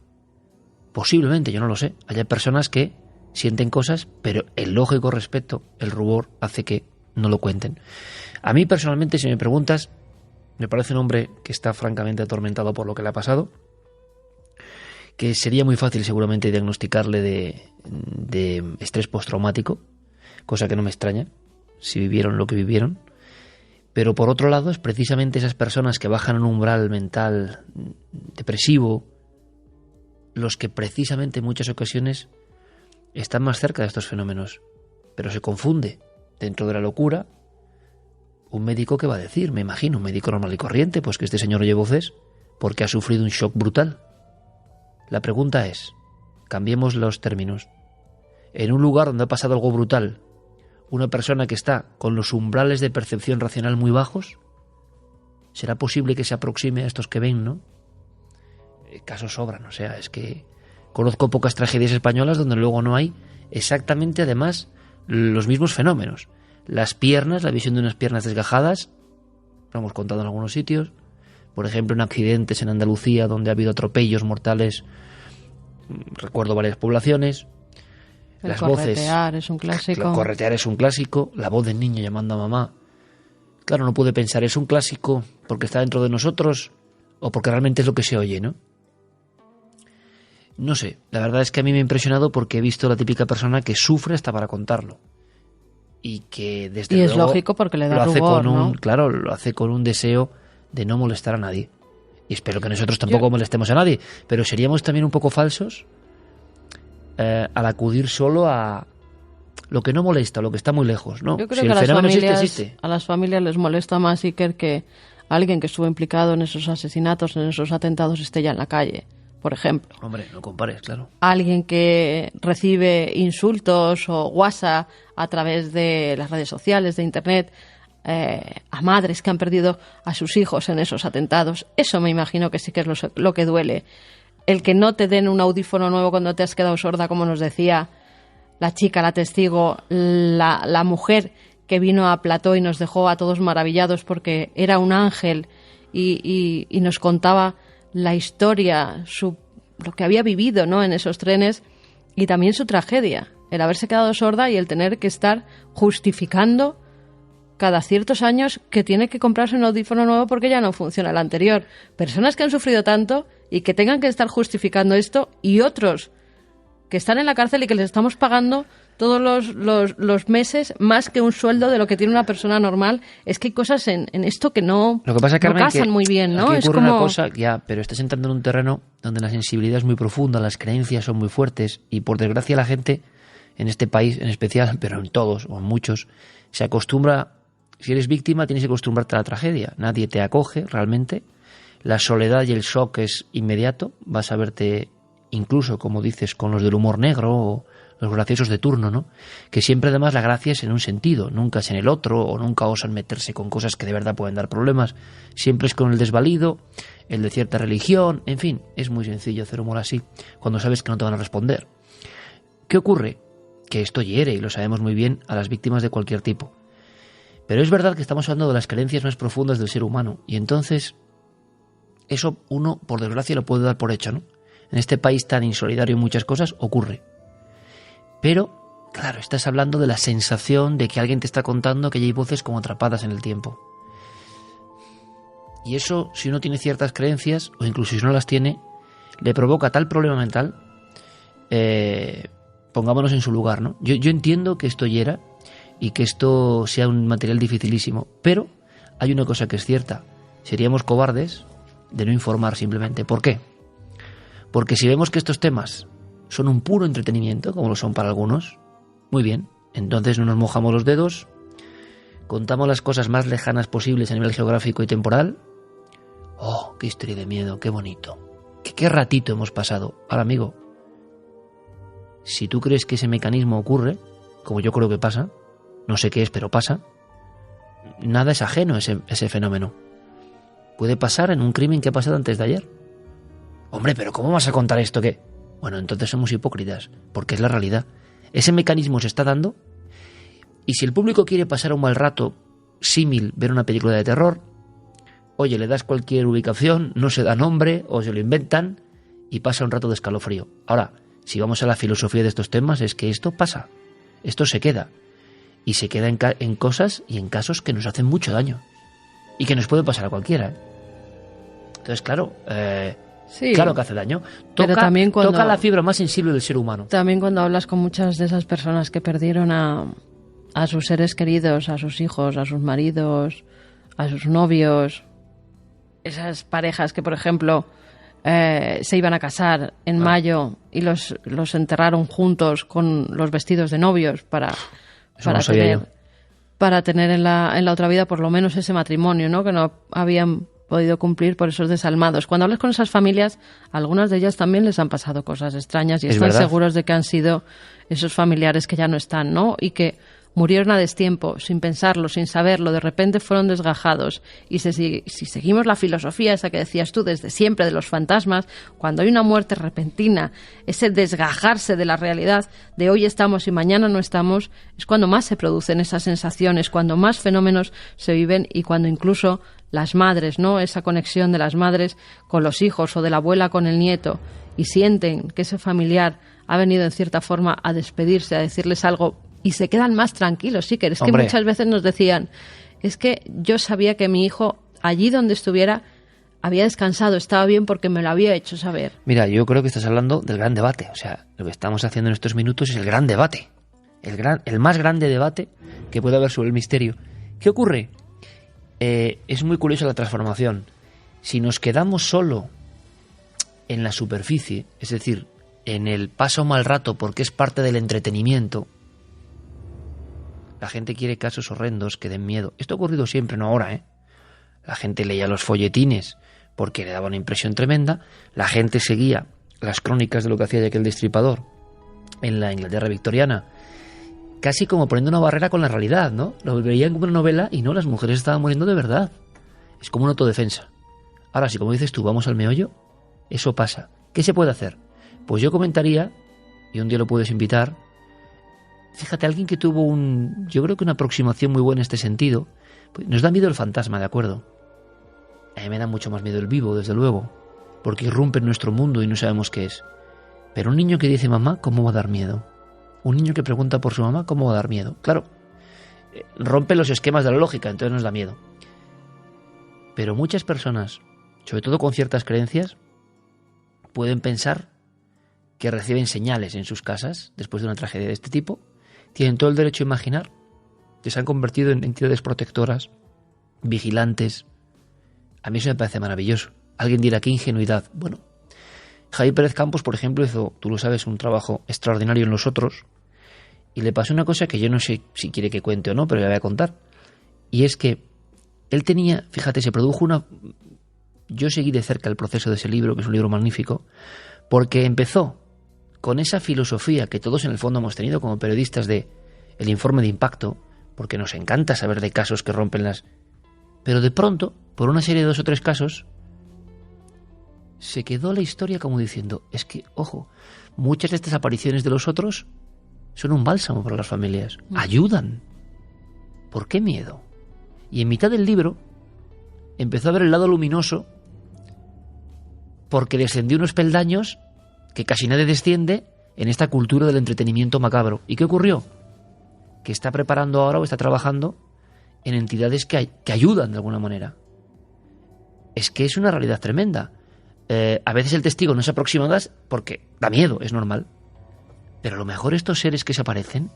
posiblemente, yo no lo sé, haya personas que sienten cosas, pero el lógico respeto, el rubor, hace que no lo cuenten. A mí personalmente, si me preguntas, me parece un hombre que está francamente atormentado por lo que le ha pasado, que sería muy fácil seguramente diagnosticarle de estrés postraumático, cosa que no me extraña si vivieron lo que vivieron. Pero por otro lado es precisamente esas personas que bajan un umbral mental depresivo los que precisamente en muchas ocasiones están más cerca de estos fenómenos, pero se confunde dentro de la locura. Un médico que va a decir, me imagino, un médico normal y corriente, pues que este señor oye voces porque ha sufrido un shock brutal. La pregunta es, cambiemos los términos. En un lugar donde ha pasado algo brutal, una persona que está con los umbrales de percepción racional muy bajos, ¿será posible que se aproxime a estos que ven, no? Casos sobran, o sea, es que conozco pocas tragedias españolas donde luego no hay exactamente, además, los mismos fenómenos. Las piernas, la visión de unas piernas desgajadas, lo hemos contado en algunos sitios. Por ejemplo, en accidentes en Andalucía donde ha habido atropellos mortales, recuerdo varias poblaciones. Las corretear voces, es un clásico. Corretear es un clásico. La voz del niño llamando a mamá. Claro, no puede pensar, ¿es un clásico porque está dentro de nosotros o porque realmente es lo que se oye, no? No sé, la verdad es que a mí me ha impresionado porque he visto la típica persona que sufre hasta para contarlo. Y que desde luego es lógico porque le da rubor, ¿no? Claro, lo hace con un deseo de no molestar a nadie. Y espero que nosotros tampoco molestemos a nadie. Pero seríamos también un poco falsos al acudir solo a lo que no molesta, lo que está muy lejos, ¿no? Yo creo si que el fenómeno existe. A las familias les molesta más, Iker, que alguien que estuvo implicado en esos asesinatos, en esos atentados, esté ya en la calle, por ejemplo. Hombre, no compares, claro. Alguien que recibe insultos o WhatsApp a través de las redes sociales, de Internet, a madres que han perdido a sus hijos en esos atentados. Eso me imagino que sí que es lo que duele. El que no te den un audífono nuevo cuando te has quedado sorda, como nos decía la chica, la testigo, la mujer que vino a Plató y nos dejó a todos maravillados porque era un ángel y nos contaba la historia, lo que había vivido, ¿no?, en esos trenes, y también su tragedia, el haberse quedado sorda y el tener que estar justificando cada ciertos años que tiene que comprarse un audífono nuevo porque ya no funciona el anterior. Personas que han sufrido tanto y que tengan que estar justificando esto, y otros que están en la cárcel y que les estamos pagando los meses más que un sueldo de lo que tiene una persona normal. Es que hay cosas en esto que no, lo que pasa, Carmen, no casan que muy bien, ¿no? Aquí Es ocurre como... una cosa, ya, pero estás entrando en un terreno donde la sensibilidad es muy profunda, las creencias son muy fuertes y por desgracia la gente en este país en especial, pero en todos o en muchos, se acostumbra, si eres víctima tienes que acostumbrarte a la tragedia, nadie te acoge realmente, la soledad y el shock es inmediato, vas a verte incluso, como dices, con los del humor negro o los graciosos de turno, ¿no? Que siempre además la gracia es en un sentido, nunca es en el otro, o nunca osan meterse con cosas que de verdad pueden dar problemas, siempre es con el desvalido, el de cierta religión, en fin, es muy sencillo hacer humor así, cuando sabes que no te van a responder. ¿Qué ocurre? Que esto hiere, y lo sabemos muy bien, a las víctimas de cualquier tipo. Pero es verdad que estamos hablando de las creencias más profundas del ser humano, y entonces eso uno, por desgracia, lo puede dar por hecho, ¿no? En este país tan insolidario en muchas cosas, ocurre. Pero, claro, estás hablando de la sensación de que alguien te está contando que hay voces como atrapadas en el tiempo. Y eso, si uno tiene ciertas creencias, o incluso si no las tiene, le provoca tal problema mental, pongámonos en su lugar, ¿no? Yo entiendo que esto hiera y que esto sea un material dificilísimo, pero hay una cosa que es cierta. Seríamos cobardes de no informar simplemente. ¿Por qué? Porque si vemos que estos temas son un puro entretenimiento, como lo son para algunos, muy bien, entonces no nos mojamos los dedos, contamos las cosas más lejanas posibles a nivel geográfico y temporal. ¡Oh, qué historia de miedo, qué bonito! ¡Qué ratito hemos pasado! Ahora, amigo, si tú crees que ese mecanismo ocurre, como yo creo que pasa, no sé qué es, pero pasa, nada es ajeno a ese fenómeno. Puede pasar en un crimen que ha pasado antes de ayer. Hombre, pero ¿cómo vas a contar esto que...? Bueno, entonces somos hipócritas, porque es la realidad. Ese mecanismo se está dando, y si el público quiere pasar un mal rato símil, ver una película de terror, oye, le das cualquier ubicación, no se da nombre, o se lo inventan, y pasa un rato de escalofrío. Ahora, si vamos a la filosofía de estos temas, es que esto pasa, esto se queda, y se queda en cosas y en casos que nos hacen mucho daño, y que nos puede pasar a cualquiera, ¿eh? Entonces, claro... Sí, claro que hace daño. Toca la fibra más sensible del ser humano. También cuando hablas con muchas de esas personas que perdieron a sus seres queridos, a sus hijos, a sus maridos, a sus novios, esas parejas que, por ejemplo, se iban a casar en mayo y los enterraron juntos con los vestidos de novios para tener en la otra vida por lo menos ese matrimonio, ¿no? Que no habían podido cumplir por esos desalmados. Cuando hablas con esas familias, algunas de ellas también les han pasado cosas extrañas y están seguros de que han sido esos familiares que ya no están, ¿no? Y que murieron a destiempo, sin pensarlo, sin saberlo, de repente fueron desgajados. Y si seguimos la filosofía esa que decías tú desde siempre de los fantasmas, cuando hay una muerte repentina, ese desgajarse de la realidad de hoy estamos y mañana no estamos, es cuando más se producen esas sensaciones, cuando más fenómenos se viven y cuando incluso las madres, ¿no? Esa conexión de las madres con los hijos o de la abuela con el nieto y sienten que ese familiar ha venido en cierta forma a despedirse, a decirles algo y se quedan más tranquilos. Sí, que es que muchas veces nos decían, es que yo sabía que mi hijo allí donde estuviera había descansado, estaba bien porque me lo había hecho saber. Mira, yo creo que estás hablando del gran debate, o sea, lo que estamos haciendo en estos minutos es el gran debate, el más grande debate que puede haber sobre el misterio. ¿Qué ocurre? Es muy curiosa la transformación. Si nos quedamos solo en la superficie, es decir, en el paso mal rato porque es parte del entretenimiento, la gente quiere casos horrendos que den miedo. Esto ha ocurrido siempre, no ahora, ¿eh? La gente leía los folletines porque le daba una impresión tremenda. La gente seguía las crónicas de lo que hacía Jack el Destripador en la Inglaterra victoriana, casi como poniendo una barrera con la realidad, ¿no? Lo veían como una novela y no, las mujeres estaban muriendo de verdad. Es como una autodefensa. Ahora, si como dices tú, vamos al meollo, eso pasa. ¿Qué se puede hacer? Pues yo comentaría, y un día lo puedes invitar, fíjate, alguien que tuvo yo creo que una aproximación muy buena en este sentido. Pues nos da miedo el fantasma, ¿de acuerdo? A mí me da mucho más miedo el vivo, desde luego, porque irrumpe en nuestro mundo y no sabemos qué es. Pero un niño que dice mamá, ¿cómo va a dar miedo? Un niño que pregunta por su mamá, ¿cómo va a dar miedo? Claro, rompe los esquemas de la lógica, entonces nos da miedo. Pero muchas personas, sobre todo con ciertas creencias, pueden pensar que reciben señales en sus casas después de una tragedia de este tipo tienen todo el derecho a imaginar, que se han convertido en entidades protectoras, vigilantes. A mí eso me parece maravilloso. Alguien dirá, qué ingenuidad. Bueno, Javier Pérez Campos, por ejemplo, hizo, tú lo sabes, un trabajo extraordinario en Los Otros, y le pasó una cosa que yo no sé si quiere que cuente o no, pero le voy a contar. Y es que él tenía, fíjate, se produjo una... Yo seguí de cerca el proceso de ese libro, que es un libro magnífico, porque empezó con esa filosofía que todos en el fondo hemos tenido como periodistas de el informe de impacto, porque nos encanta saber de casos que rompen las... Pero de pronto, por una serie de 2 o 3 casos, se quedó la historia como diciendo, es que, ojo, muchas de estas apariciones de Los Otros son un bálsamo para las familias, ayudan. ¿Por qué miedo? Y en mitad del libro empezó a ver el lado luminoso, porque descendió unos peldaños que casi nadie desciende en esta cultura del entretenimiento macabro. ¿Y qué ocurrió? Que está preparando ahora o está trabajando en entidades que ayudan de alguna manera. Es que es una realidad tremenda. A veces el testigo no se aproxima más porque da miedo, es normal. Pero a lo mejor estos seres que se aparecen,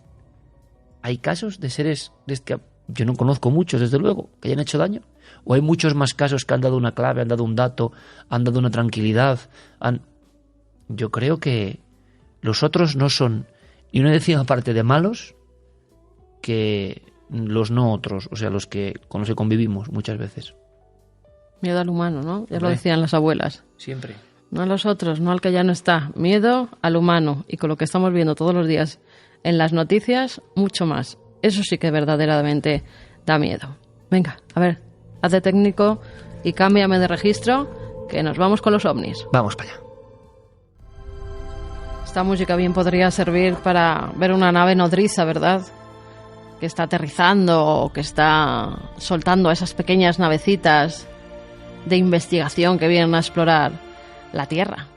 hay casos de seres que yo no conozco muchos, desde luego, que hayan hecho daño. O hay muchos más casos que han dado una clave, han dado un dato, han dado una tranquilidad. Yo creo que Los Otros no son ni una décima parte de malos que los no otros, o sea, los que con los que convivimos muchas veces. Miedo al humano, ¿no? Ya lo decían las abuelas. Siempre. No a los otros, no al que ya no está. Miedo al humano. Y con lo que estamos viendo todos los días en las noticias, mucho más. Eso sí que verdaderamente da miedo. Venga, a ver, haz de técnico y cámbiame de registro, que nos vamos con los ovnis. Vamos para allá. Esta música bien podría servir para ver una nave nodriza, ¿verdad? Que está aterrizando o que está soltando esas pequeñas navecitas de investigación que vienen a explorar la Tierra.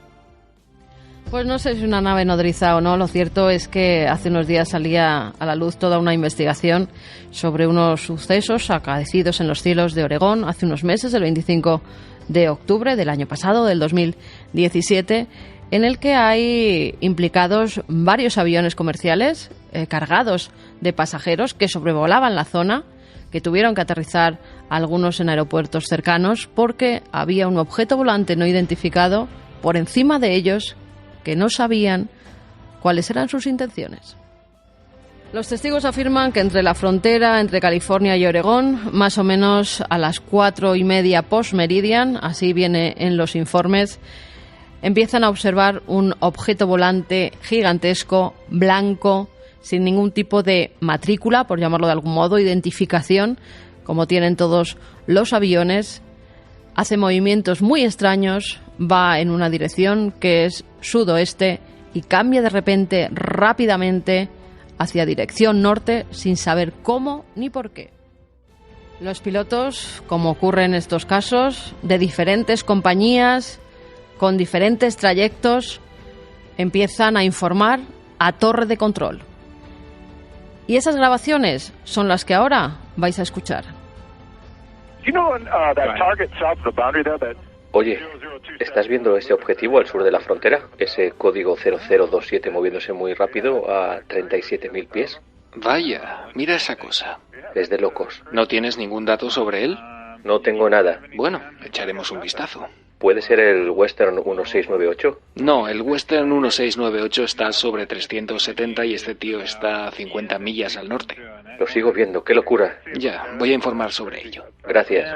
Pues no sé si es una nave nodriza o no, lo cierto es que hace unos días salía a la luz toda una investigación sobre unos sucesos acaecidos en los cielos de Oregón hace unos meses, el 25 de octubre del año pasado, del 2017, en el que hay implicados varios aviones comerciales cargados de pasajeros que sobrevolaban la zona, que tuvieron que aterrizar algunos en aeropuertos cercanos porque había un objeto volante no identificado por encima de ellos que no sabían cuáles eran sus intenciones. Los testigos afirman que entre la frontera entre California y Oregón, más o menos a las 4:30 post-meridian, así viene en los informes, empiezan a observar un objeto volante gigantesco, blanco, sin ningún tipo de matrícula, por llamarlo de algún modo, identificación, como tienen todos los aviones. Hace movimientos muy extraños, va en una dirección que es sudoeste y cambia de repente rápidamente hacia dirección norte sin saber cómo ni por qué. Los pilotos, como ocurre en estos casos, de diferentes compañías, con diferentes trayectos, empiezan a informar a torre de control. Y esas grabaciones son las que ahora vais a escuchar. Oye, ¿estás viendo ese objetivo al sur de la frontera? Ese código 0027 moviéndose muy rápido a 37.000 pies. Vaya, mira esa cosa. Es de locos. ¿No tienes ningún dato sobre él? No tengo nada. Bueno, echaremos un vistazo. ¿Puede ser el Western 1698? No, el Western 1698 está sobre 370 y este tío está a 50 millas al norte. Lo sigo viendo, qué locura. Ya, voy a informar sobre ello. Gracias.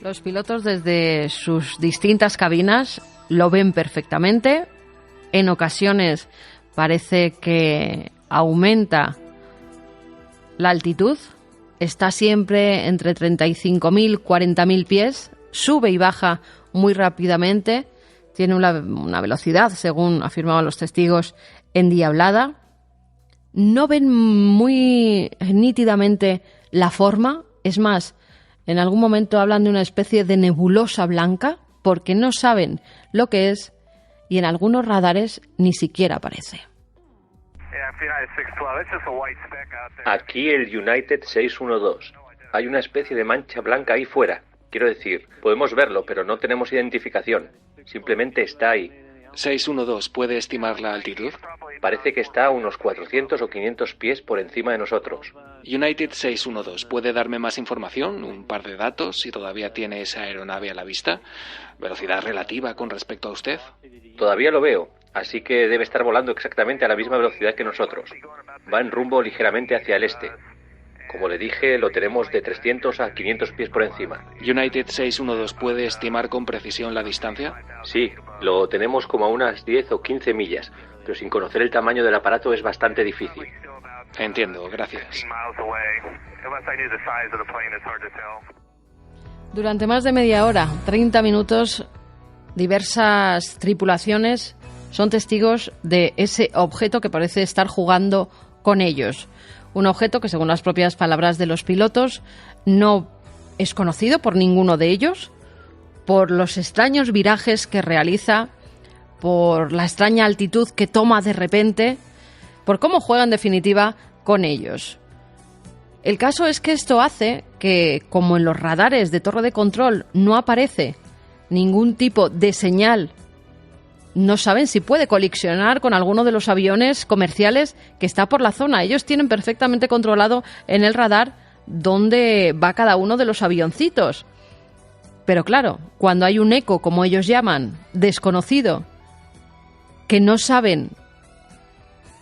Los pilotos desde sus distintas cabinas lo ven perfectamente. En ocasiones parece que aumenta la altitud. Está siempre entre 35.000 y 40.000 pies. Sube y baja muy rápidamente. Tiene una velocidad, según afirmaban los testigos, endiablada. No ven muy nítidamente la forma. Es más, en algún momento hablan de una especie de nebulosa blanca porque no saben lo que es y en algunos radares ni siquiera aparece. Aquí el United 612. Hay una especie de mancha blanca ahí fuera. Quiero decir, podemos verlo, pero no tenemos identificación. Simplemente está ahí. 612, ¿puede estimar la altitud? Parece que está a unos 400 o 500 pies por encima de nosotros. United 612, ¿puede darme más información? Un par de datos, si todavía tiene esa aeronave a la vista. ¿Velocidad relativa con respecto a usted? Todavía lo veo, así que debe estar volando exactamente a la misma velocidad que nosotros. Va en rumbo ligeramente hacia el este. Como le dije, lo tenemos de 300 a 500 pies por encima. United 612, ¿puede estimar con precisión la distancia? Sí, lo tenemos como a unas 10 o 15 millas, pero sin conocer el tamaño del aparato es bastante difícil. Entiendo, gracias. Durante más de media hora, 30 minutos, diversas tripulaciones son testigos de ese objeto que parece estar jugando con ellos. Un objeto que, según las propias palabras de los pilotos, no es conocido por ninguno de ellos, por los extraños virajes que realiza, por la extraña altitud que toma de repente, por cómo juega en definitiva con ellos. El caso es que esto hace que, como en los radares de torre de control no aparece ningún tipo de señal, no saben si puede colisionar con alguno de los aviones comerciales que está por la zona. Ellos tienen perfectamente controlado en el radar dónde va cada uno de los avioncitos. Pero claro, cuando hay un eco, como ellos llaman, desconocido, que no saben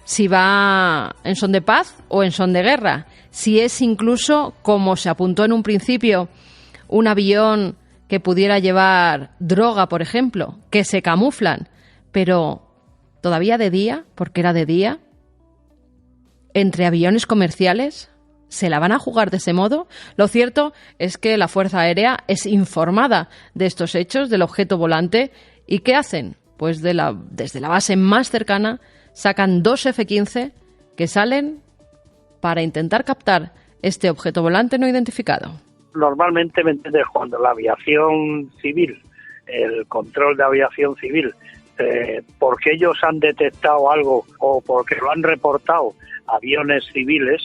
si va en son de paz o en son de guerra, si es incluso, como se apuntó en un principio, un avión que pudiera llevar droga, por ejemplo, que se camuflan, pero todavía de día, porque era de día, entre aviones comerciales, ¿se la van a jugar de ese modo? Lo cierto es que la Fuerza Aérea es informada de estos hechos, del objeto volante, ¿y qué hacen? Pues desde la base más cercana sacan 2 F-15 que salen para intentar captar este objeto volante no identificado. Normalmente, ¿me entiendes? Cuando la aviación civil, el control de aviación civil, porque ellos han detectado algo o porque lo han reportado aviones civiles,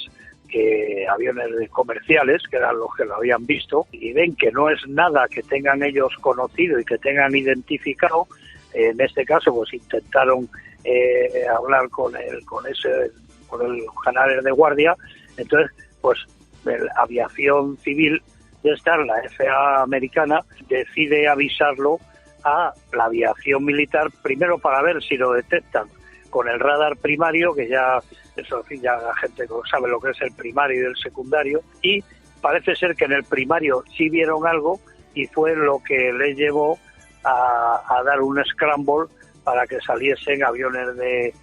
aviones comerciales, que eran los que lo habían visto, y ven que no es nada que tengan ellos conocido y que tengan identificado, en este caso pues intentaron hablar con el canal de guardia. Entonces pues la aviación civil de la FAA americana decide avisarlo a la aviación militar, primero para ver si lo detectan con el radar primario, que ya la gente sabe lo que es el primario y el secundario, y parece ser que en el primario sí vieron algo y fue lo que les llevó a dar un scramble para que saliesen aviones de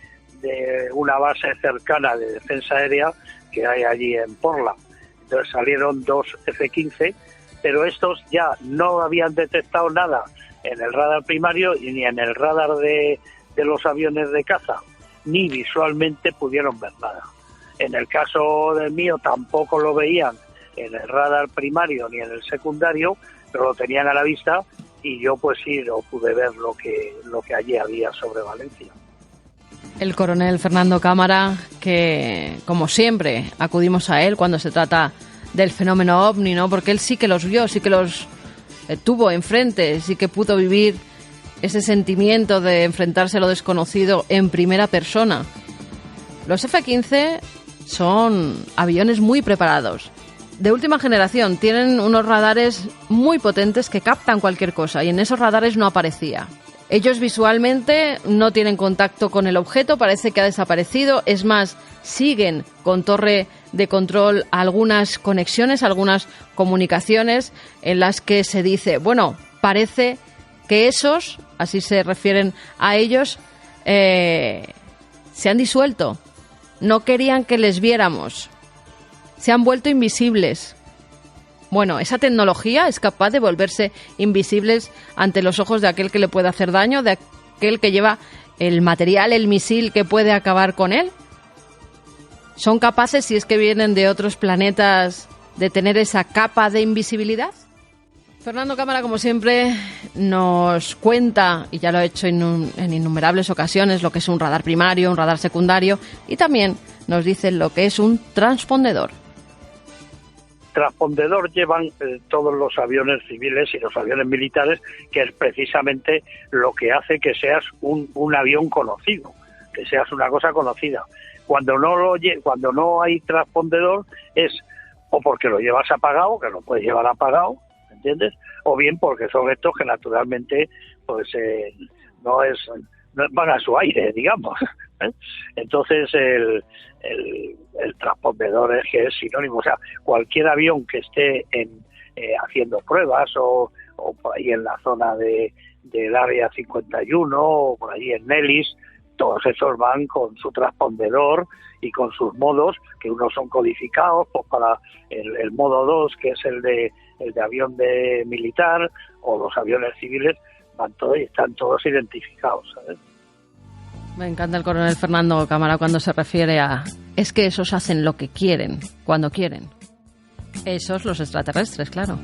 una base cercana de defensa aérea que hay allí en Portland. Entonces salieron 2 F-15, pero estos ya no habían detectado nada en el radar primario y ni en el radar de los aviones de caza, ni visualmente pudieron ver nada. En el caso del mío tampoco lo veían en el radar primario ni en el secundario, pero lo tenían a la vista y yo pues sí lo pude ver lo que allí había sobre Valencia. El coronel Fernando Cámara, que como siempre acudimos a él cuando se trata del fenómeno ovni, ¿no? Porque él sí que los vio, sí que los tuvo enfrente, sí que pudo vivir ese sentimiento de enfrentarse a lo desconocido en primera persona. Los F-15 son aviones muy preparados, de última generación, tienen unos radares muy potentes que captan cualquier cosa y en esos radares no aparecía. Ellos visualmente no tienen contacto con el objeto, parece que ha desaparecido, es más, siguen con torre de control algunas conexiones, algunas comunicaciones en las que se dice, bueno, parece que esos, así se refieren a ellos, se han disuelto, no querían que les viéramos, se han vuelto invisibles. Bueno, esa tecnología es capaz de volverse invisibles ante los ojos de aquel que le puede hacer daño, de aquel que lleva el material, el misil que puede acabar con él. ¿Son capaces, si es que vienen de otros planetas, de tener esa capa de invisibilidad? Fernando Cámara, como siempre, nos cuenta, y ya lo ha hecho en innumerables ocasiones, lo que es un radar primario, un radar secundario, y también nos dice lo que es un transpondedor. Transpondedor llevan todos los aviones civiles y los aviones militares, que es precisamente lo que hace que seas un avión conocido, que seas una cosa conocida. Cuando no hay transpondedor es o porque lo llevas apagado, que lo puedes llevar apagado, ¿entiendes? O bien porque son estos que naturalmente pues no van a su aire, digamos. Entonces el transpondedor es sinónimo, o sea, cualquier avión que esté haciendo pruebas o por ahí en la zona del área 51 o por ahí en Nellis, todos esos van con su transpondedor y con sus modos, que unos son codificados, pues para el modo 2, que es el de avión de militar, o los aviones civiles, van todos y están todos identificados, ¿sabes? Me encanta el coronel Fernando Cámara cuando se refiere a... Es que esos hacen lo que quieren, cuando quieren. Esos, los extraterrestres, claro.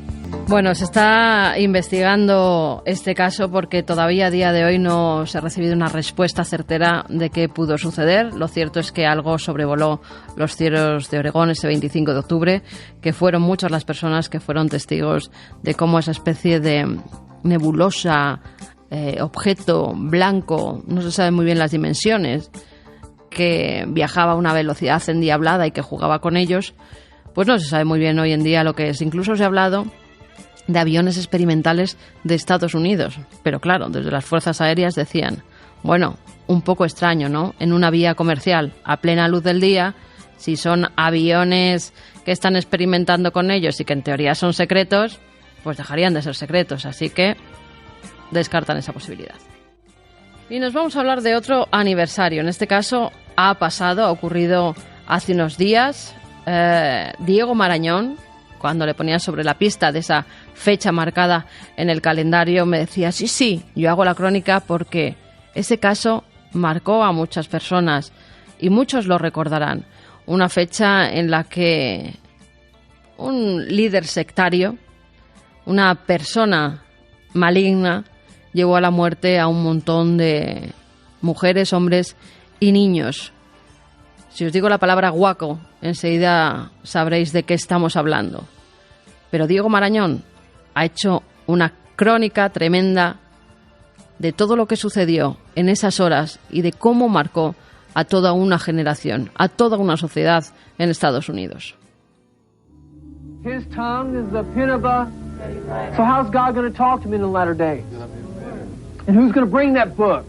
Bueno, se está investigando este caso porque todavía a día de hoy no se ha recibido una respuesta certera de qué pudo suceder. Lo cierto es que algo sobrevoló los cielos de Oregón ese 25 de octubre, que fueron muchas las personas que fueron testigos de cómo esa especie de nebulosa, objeto blanco, no se sabe muy bien las dimensiones, que viajaba a una velocidad endiablada y que jugaba con ellos, pues no se sabe muy bien hoy en día lo que es. Incluso se ha hablado de aviones experimentales de Estados Unidos. Pero claro, desde las fuerzas aéreas decían, bueno, un poco extraño, ¿no? En una vía comercial, a plena luz del día, si son aviones que están experimentando con ellos y que en teoría son secretos, pues dejarían de ser secretos. Así que descartan esa posibilidad. Y nos vamos a hablar de otro aniversario. En este caso ha ocurrido hace unos días. Diego Marañón, cuando le ponía sobre la pista de esa fecha marcada en el calendario, me decía, sí, yo hago la crónica porque ese caso marcó a muchas personas y muchos lo recordarán. Una fecha en la que un líder sectario, una persona maligna, llevó a la muerte a un montón de mujeres, hombres y niños. Si os digo la palabra guaco, enseguida sabréis de qué estamos hablando. Pero Diego Marañón ha hecho una crónica tremenda de todo lo que sucedió en esas horas y de cómo marcó a toda una generación, a toda una sociedad en Estados Unidos. His tongue is the pen of a... So how's God going to talk to me in the latter days? And who's going to bring that book?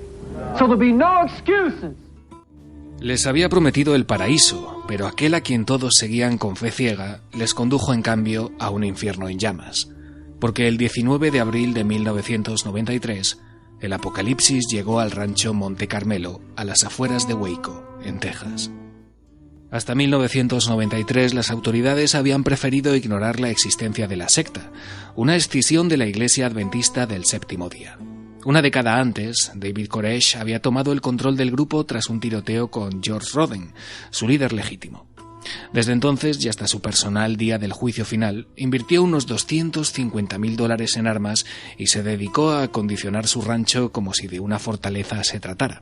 So there'll be no excuses. Les había prometido el paraíso, pero aquel a quien todos seguían con fe ciega les condujo en cambio a un infierno en llamas, porque el 19 de abril de 1993 el apocalipsis llegó al rancho Monte Carmelo, a las afueras de Waco, en Texas. Hasta 1993 las autoridades habían preferido ignorar la existencia de la secta, una escisión de la Iglesia Adventista del Séptimo Día. Una década antes, David Koresh había tomado el control del grupo tras un tiroteo con George Roden, su líder legítimo. Desde entonces y hasta su personal día del juicio final, invirtió unos $250,000 en armas y se dedicó a acondicionar su rancho como si de una fortaleza se tratara.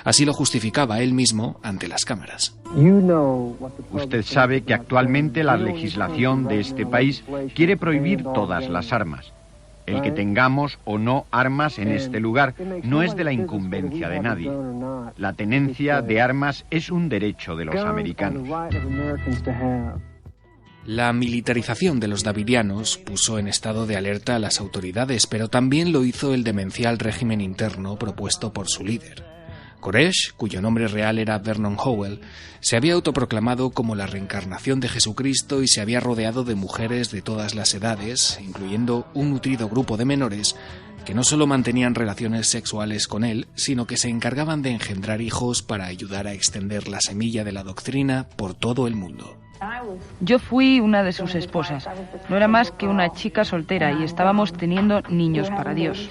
Así lo justificaba él mismo ante las cámaras. Usted sabe que actualmente la legislación de este país quiere prohibir todas las armas. El que tengamos o no armas en este lugar no es de la incumbencia de nadie. La tenencia de armas es un derecho de los americanos. La militarización de los davidianos puso en estado de alerta a las autoridades, pero también lo hizo el demencial régimen interno propuesto por su líder. Koresh, cuyo nombre real era Vernon Howell, se había autoproclamado como la reencarnación de Jesucristo y se había rodeado de mujeres de todas las edades, incluyendo un nutrido grupo de menores que no solo mantenían relaciones sexuales con él, sino que se encargaban de engendrar hijos para ayudar a extender la semilla de la doctrina por todo el mundo. Yo fui una de sus esposas. No era más que una chica soltera y estábamos teniendo niños para Dios.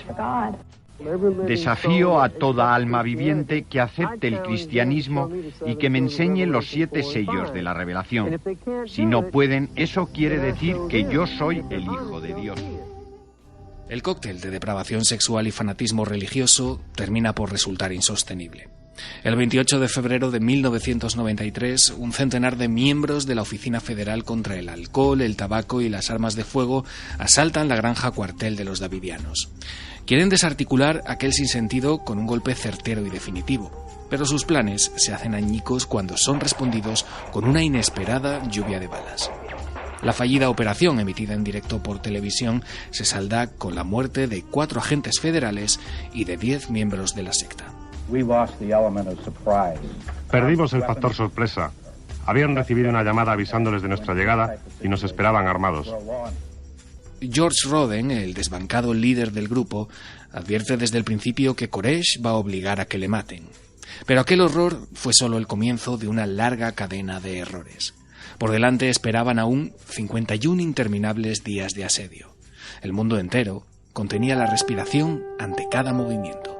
Desafío a toda alma viviente que acepte el cristianismo y que me enseñe los 7 sellos de la revelación. Si no pueden, eso quiere decir que yo soy el Hijo de Dios. El cóctel de depravación sexual y fanatismo religioso termina por resultar insostenible. El 28 de febrero de 1993, un centenar de miembros de la Oficina Federal contra el Alcohol, el Tabaco y las Armas de Fuego asaltan la granja cuartel de los davidianos. Quieren desarticular aquel sinsentido con un golpe certero y definitivo, pero sus planes se hacen añicos cuando son respondidos con una inesperada lluvia de balas. La fallida operación, emitida en directo por televisión, se salda con la muerte de 4 agentes federales y de 10 miembros de la secta. Perdimos el factor sorpresa. Habían recibido una llamada avisándoles de nuestra llegada y nos esperaban armados. George Roden, el desbancado líder del grupo, advierte desde el principio que Koresh va a obligar a que le maten. Pero aquel horror fue solo el comienzo de una larga cadena de errores. Por delante esperaban aún 51 interminables días de asedio. El mundo entero contenía la respiración ante cada movimiento.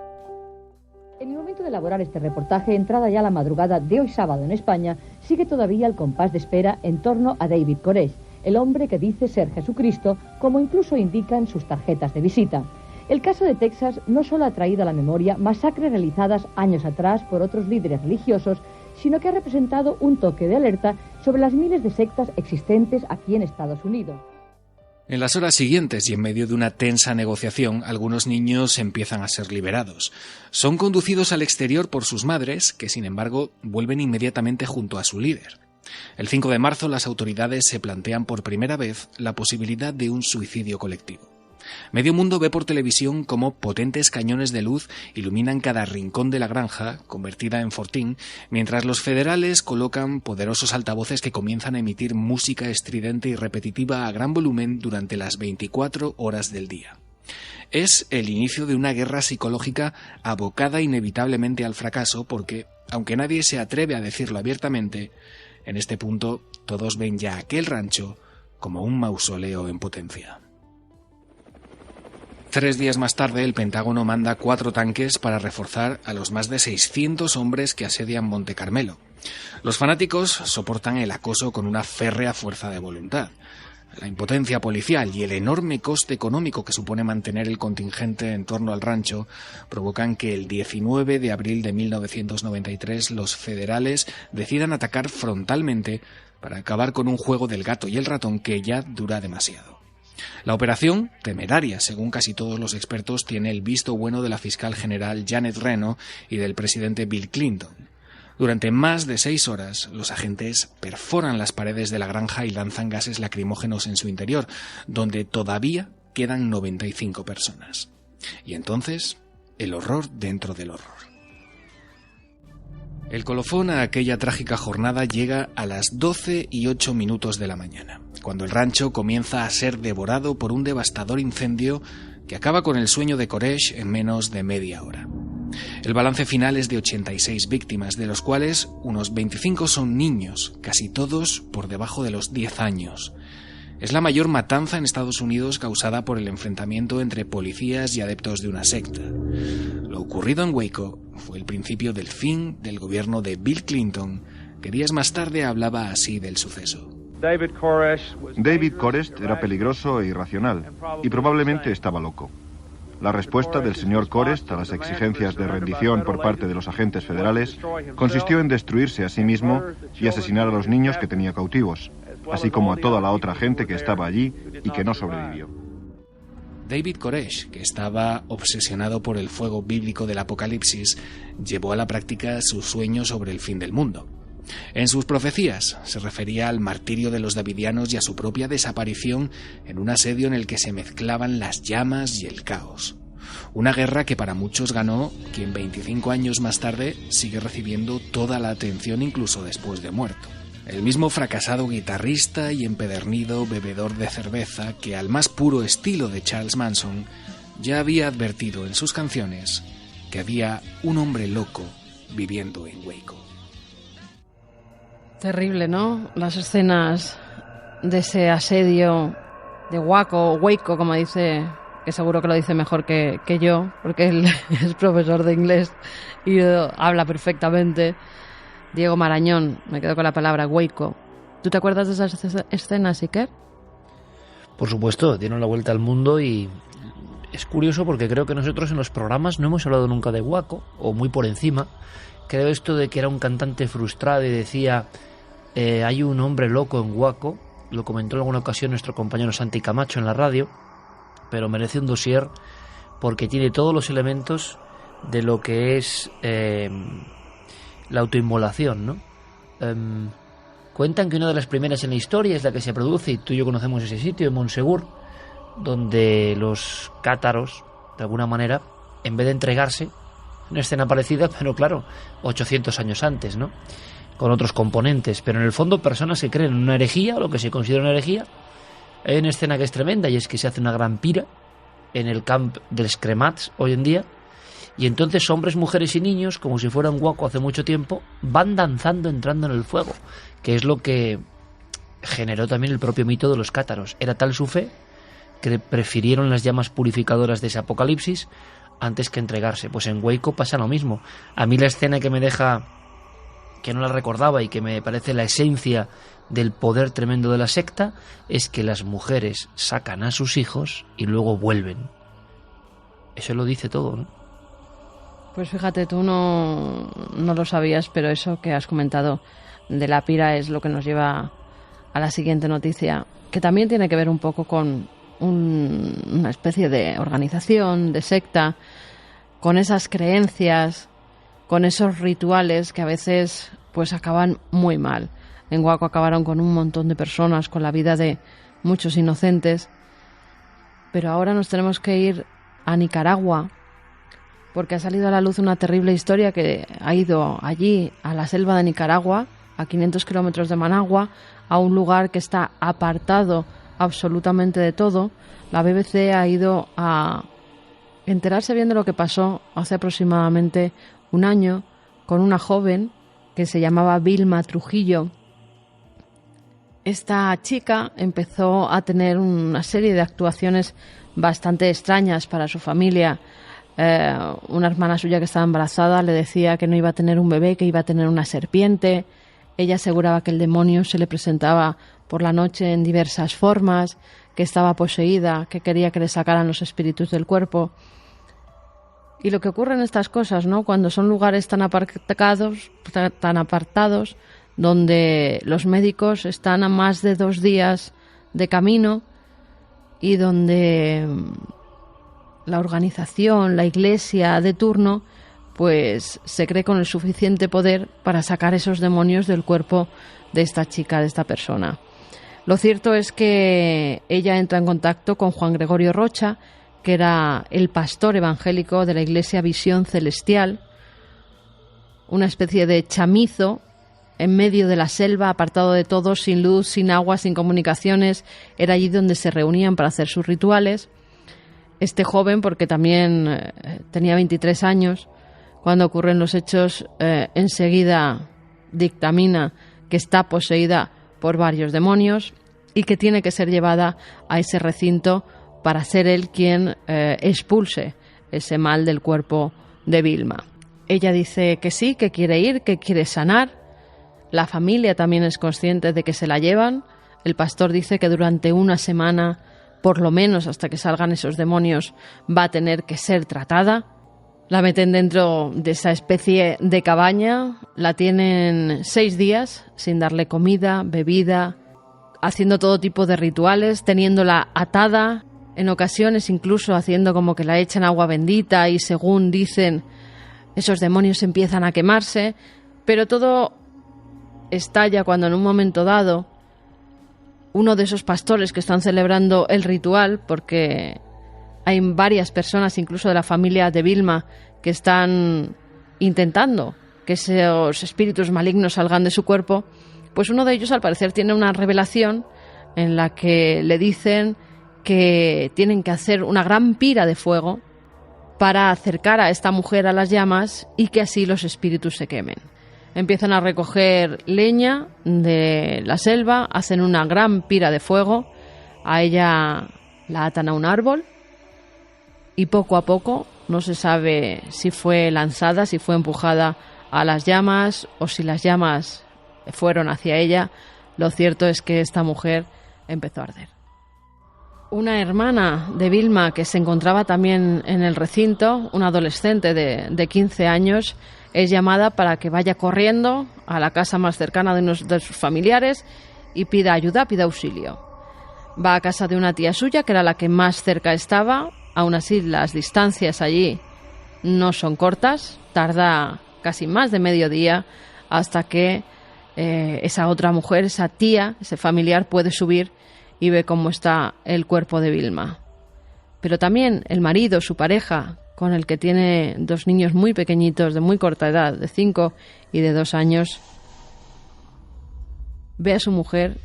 En el momento de elaborar este reportaje, entrada ya la madrugada de hoy sábado en España, sigue todavía el compás de espera en torno a David Koresh, el hombre que dice ser Jesucristo, como incluso indican sus tarjetas de visita. El caso de Texas no solo ha traído a la memoria masacres realizadas años atrás por otros líderes religiosos, sino que ha representado un toque de alerta sobre las miles de sectas existentes aquí en Estados Unidos. En las horas siguientes y en medio de una tensa negociación, algunos niños empiezan a ser liberados. Son conducidos al exterior por sus madres, que sin embargo vuelven inmediatamente junto a su líder. El 5 de marzo las autoridades se plantean por primera vez la posibilidad de un suicidio colectivo. Medio mundo ve por televisión cómo potentes cañones de luz iluminan cada rincón de la granja, convertida en fortín, mientras los federales colocan poderosos altavoces que comienzan a emitir música estridente y repetitiva a gran volumen durante las 24 horas del día. Es el inicio de una guerra psicológica abocada inevitablemente al fracaso porque, aunque nadie se atreve a decirlo abiertamente, en este punto todos ven ya aquel rancho como un mausoleo en potencia. 3 días más tarde, el Pentágono manda 4 tanques para reforzar a los más de 600 hombres que asedian Monte Carmelo. Los fanáticos soportan el acoso con una férrea fuerza de voluntad. La impotencia policial y el enorme coste económico que supone mantener el contingente en torno al rancho provocan que el 19 de abril de 1993 los federales decidan atacar frontalmente para acabar con un juego del gato y el ratón que ya dura demasiado. La operación, temeraria según casi todos los expertos, tiene el visto bueno de la fiscal general Janet Reno y del presidente Bill Clinton. Durante más de 6 horas, los agentes perforan las paredes de la granja y lanzan gases lacrimógenos en su interior, donde todavía quedan 95 personas. Y entonces, el horror dentro del horror. El colofón a aquella trágica jornada llega a las 12:08 de la mañana, cuando el rancho comienza a ser devorado por un devastador incendio que acaba con el sueño de Koresh en menos de media hora. El balance final es de 86 víctimas, de los cuales unos 25 son niños, casi todos por debajo de los 10 años. Es la mayor matanza en Estados Unidos causada por el enfrentamiento entre policías y adeptos de una secta. Lo ocurrido en Waco fue el principio del fin del gobierno de Bill Clinton, que días más tarde hablaba así del suceso. David Koresh era peligroso e irracional, y probablemente estaba loco. La respuesta del señor Koresh a las exigencias de rendición por parte de los agentes federales consistió en destruirse a sí mismo y asesinar a los niños que tenía cautivos, así como a toda la otra gente que estaba allí y que no sobrevivió. David Koresh, que estaba obsesionado por el fuego bíblico del Apocalipsis, llevó a la práctica su sueño sobre el fin del mundo. En sus profecías se refería al martirio de los davidianos y a su propia desaparición en un asedio en el que se mezclaban las llamas y el caos. Una guerra que para muchos ganó quien 25 años más tarde sigue recibiendo toda la atención incluso después de muerto. El mismo fracasado guitarrista y empedernido bebedor de cerveza que, al más puro estilo de Charles Manson, ya había advertido en sus canciones que había un hombre loco viviendo en Waco. Terrible, ¿no? Las escenas de ese asedio de Waco, o Waco, como dice, que seguro que lo dice mejor que yo, porque él es profesor de inglés y habla perfectamente. Diego Marañón, me quedo con la palabra Waco. ¿Tú te acuerdas de esas escenas, Iker? Por supuesto, dieron la vuelta al mundo y es curioso porque creo que nosotros en los programas no hemos hablado nunca de Waco, o muy por encima. Creo esto de que era un cantante frustrado y decía hay un hombre loco en Waco, lo comentó en alguna ocasión nuestro compañero Santi Camacho en la radio, pero merece un dossier porque tiene todos los elementos de lo que es la autoinmolación, ¿no? Cuentan que una de las primeras en la historia es la que se produce, y tú y yo conocemos ese sitio, en Montsegur, donde los cátaros, de alguna manera, en vez de entregarse, una escena parecida, pero claro, 800 años antes, ¿no? Con otros componentes, pero en el fondo personas que creen en una herejía, o lo que se considera una herejía. Hay una escena que es tremenda, y es que se hace una gran pira en el camp dels cremats hoy en día, y entonces hombres, mujeres y niños, como si fuera un guaco hace mucho tiempo, van danzando entrando en el fuego, que es lo que generó también el propio mito de los cátaros. Era tal su fe que prefirieron las llamas purificadoras de ese apocalipsis antes que entregarse. Pues en Waco pasa lo mismo. A mí la escena que me deja, que no la recordaba y que me parece la esencia del poder tremendo de la secta, es que las mujeres sacan a sus hijos y luego vuelven. Eso lo dice todo, ¿no? Pues fíjate, tú no lo sabías, pero eso que has comentado de la pira es lo que nos lleva a la siguiente noticia, que también tiene que ver un poco con una especie de organización, de secta, con esas creencias, con esos rituales que a veces pues acaban muy mal. En Waco acabaron con un montón de personas, con la vida de muchos inocentes, pero ahora nos tenemos que ir a Nicaragua, porque ha salido a la luz una terrible historia que ha ido allí, a la selva de Nicaragua, a 500 kilómetros de Managua, a un lugar que está apartado absolutamente de todo. La BBC ha ido a enterarse bien de lo que pasó hace aproximadamente un año con una joven que se llamaba Vilma Trujillo. Esta chica empezó a tener una serie de actuaciones bastante extrañas para su familia. Una hermana suya que estaba embarazada le decía que no iba a tener un bebé, que iba a tener una serpiente. Ella aseguraba que el demonio se le presentaba por la noche en diversas formas, que estaba poseída, que quería que le sacaran los espíritus del cuerpo. Y lo que ocurre en estas cosas, ¿no? Cuando son lugares tan apartados, donde los médicos están a más de 2 días de camino y donde la organización, la iglesia de turno, pues se cree con el suficiente poder para sacar esos demonios del cuerpo de esta chica, de esta persona. Lo cierto es que ella entra en contacto con Juan Gregorio Rocha, que era el pastor evangélico de la iglesia Visión Celestial, una especie de chamizo en medio de la selva, apartado de todos, sin luz, sin agua, sin comunicaciones. Era allí donde se reunían para hacer sus rituales. Este joven, porque también tenía 23 años, cuando ocurren los hechos, enseguida dictamina que está poseída por varios demonios y que tiene que ser llevada a ese recinto para ser él quien expulse ese mal del cuerpo de Vilma. Ella dice que sí, que quiere ir, que quiere sanar. La familia también es consciente de que se la llevan. El pastor dice que durante una semana, por lo menos hasta que salgan esos demonios, va a tener que ser tratada. La meten dentro de esa especie de cabaña, la tienen 6 días sin darle comida, bebida, haciendo todo tipo de rituales, teniéndola atada, en ocasiones incluso haciendo como que la echan agua bendita y, según dicen, esos demonios empiezan a quemarse, pero todo estalla cuando en un momento dado uno de esos pastores que están celebrando el ritual, porque hay varias personas, incluso de la familia de Vilma, que están intentando que esos espíritus malignos salgan de su cuerpo, pues uno de ellos al parecer tiene una revelación en la que le dicen que tienen que hacer una gran pira de fuego para acercar a esta mujer a las llamas y que así los espíritus se quemen. Empiezan a recoger leña de la selva, hacen una gran pira de fuego, a ella la atan a un árbol y poco a poco, no se sabe si fue lanzada, si fue empujada a las llamas o si las llamas fueron hacia ella. Lo cierto es que esta mujer empezó a arder. Una hermana de Vilma que se encontraba también en el recinto, una adolescente de 15 años, es llamada para que vaya corriendo a la casa más cercana de uno de sus familiares y pida ayuda, pida auxilio. Va a casa de una tía suya, que era la que más cerca estaba, Aún así, las distancias allí no son cortas, tarda casi más de mediodía hasta que esa otra mujer, esa tía, ese familiar puede subir y ve cómo está el cuerpo de Vilma. Pero también el marido, su pareja, con el que tiene 2 niños muy pequeñitos, de muy corta edad, de 5 y de 2 años, ve a su mujer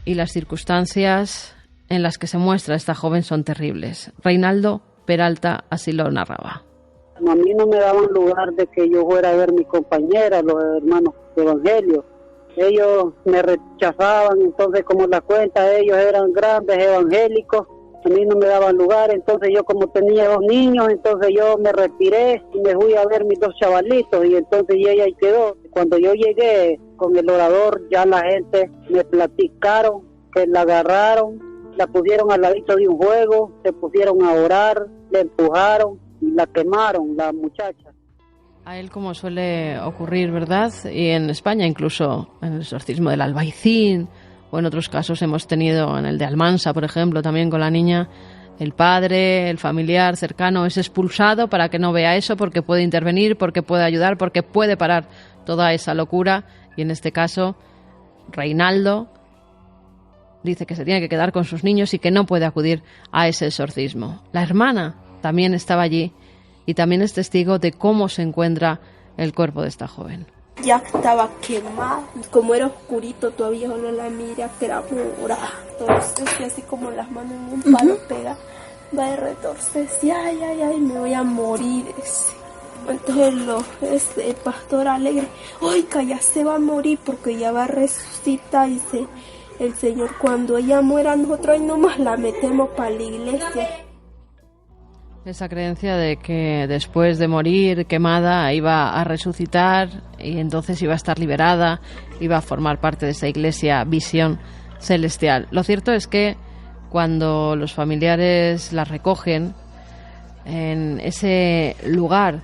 y las circunstancias en las que se muestra esta joven son terribles. Reinaldo Peralta así lo narraba. A mí no me daban lugar de que yo fuera a ver a mi compañera, los hermanos de Evangelio. Ellos me rechazaban, entonces como la cuenta, ellos eran grandes evangélicos, a mí no me daban lugar, entonces yo como tenía 2 niños, entonces yo me retiré y me fui a ver mis 2 chavalitos y entonces ella ahí quedó. Cuando yo llegué con el orador, ya la gente me platicaron que la agarraron, la pusieron al ladito de un fuego, se pusieron a orar, la empujaron y la quemaron, la muchacha. A él, como suele ocurrir, ¿verdad? Y en España, incluso en el exorcismo del Albaicín, o en otros casos hemos tenido en el de Almansa, por ejemplo, también con la niña, el padre, el familiar cercano es expulsado para que no vea eso, porque puede intervenir, porque puede ayudar, porque puede parar toda esa locura. Y en este caso, Reinaldo dice que se tiene que quedar con sus niños y que no puede acudir a ese exorcismo. La hermana también estaba allí y también es testigo de cómo se encuentra el cuerpo de esta joven. Ya estaba quemada, como era oscurito todavía no la mira, que era morada. Entonces, así como las manos en un palo pega, va a retorcerse, ay, me voy a morir. Entonces el pastor alegre, oiga, ya se va a morir porque ya va a resucitar, dice el Señor, cuando ella muera nosotros nomás la metemos para la iglesia. Esa creencia de que después de morir quemada iba a resucitar y entonces iba a estar liberada, iba a formar parte de esa iglesia Visión Celestial. Lo cierto es que cuando los familiares la recogen en ese lugar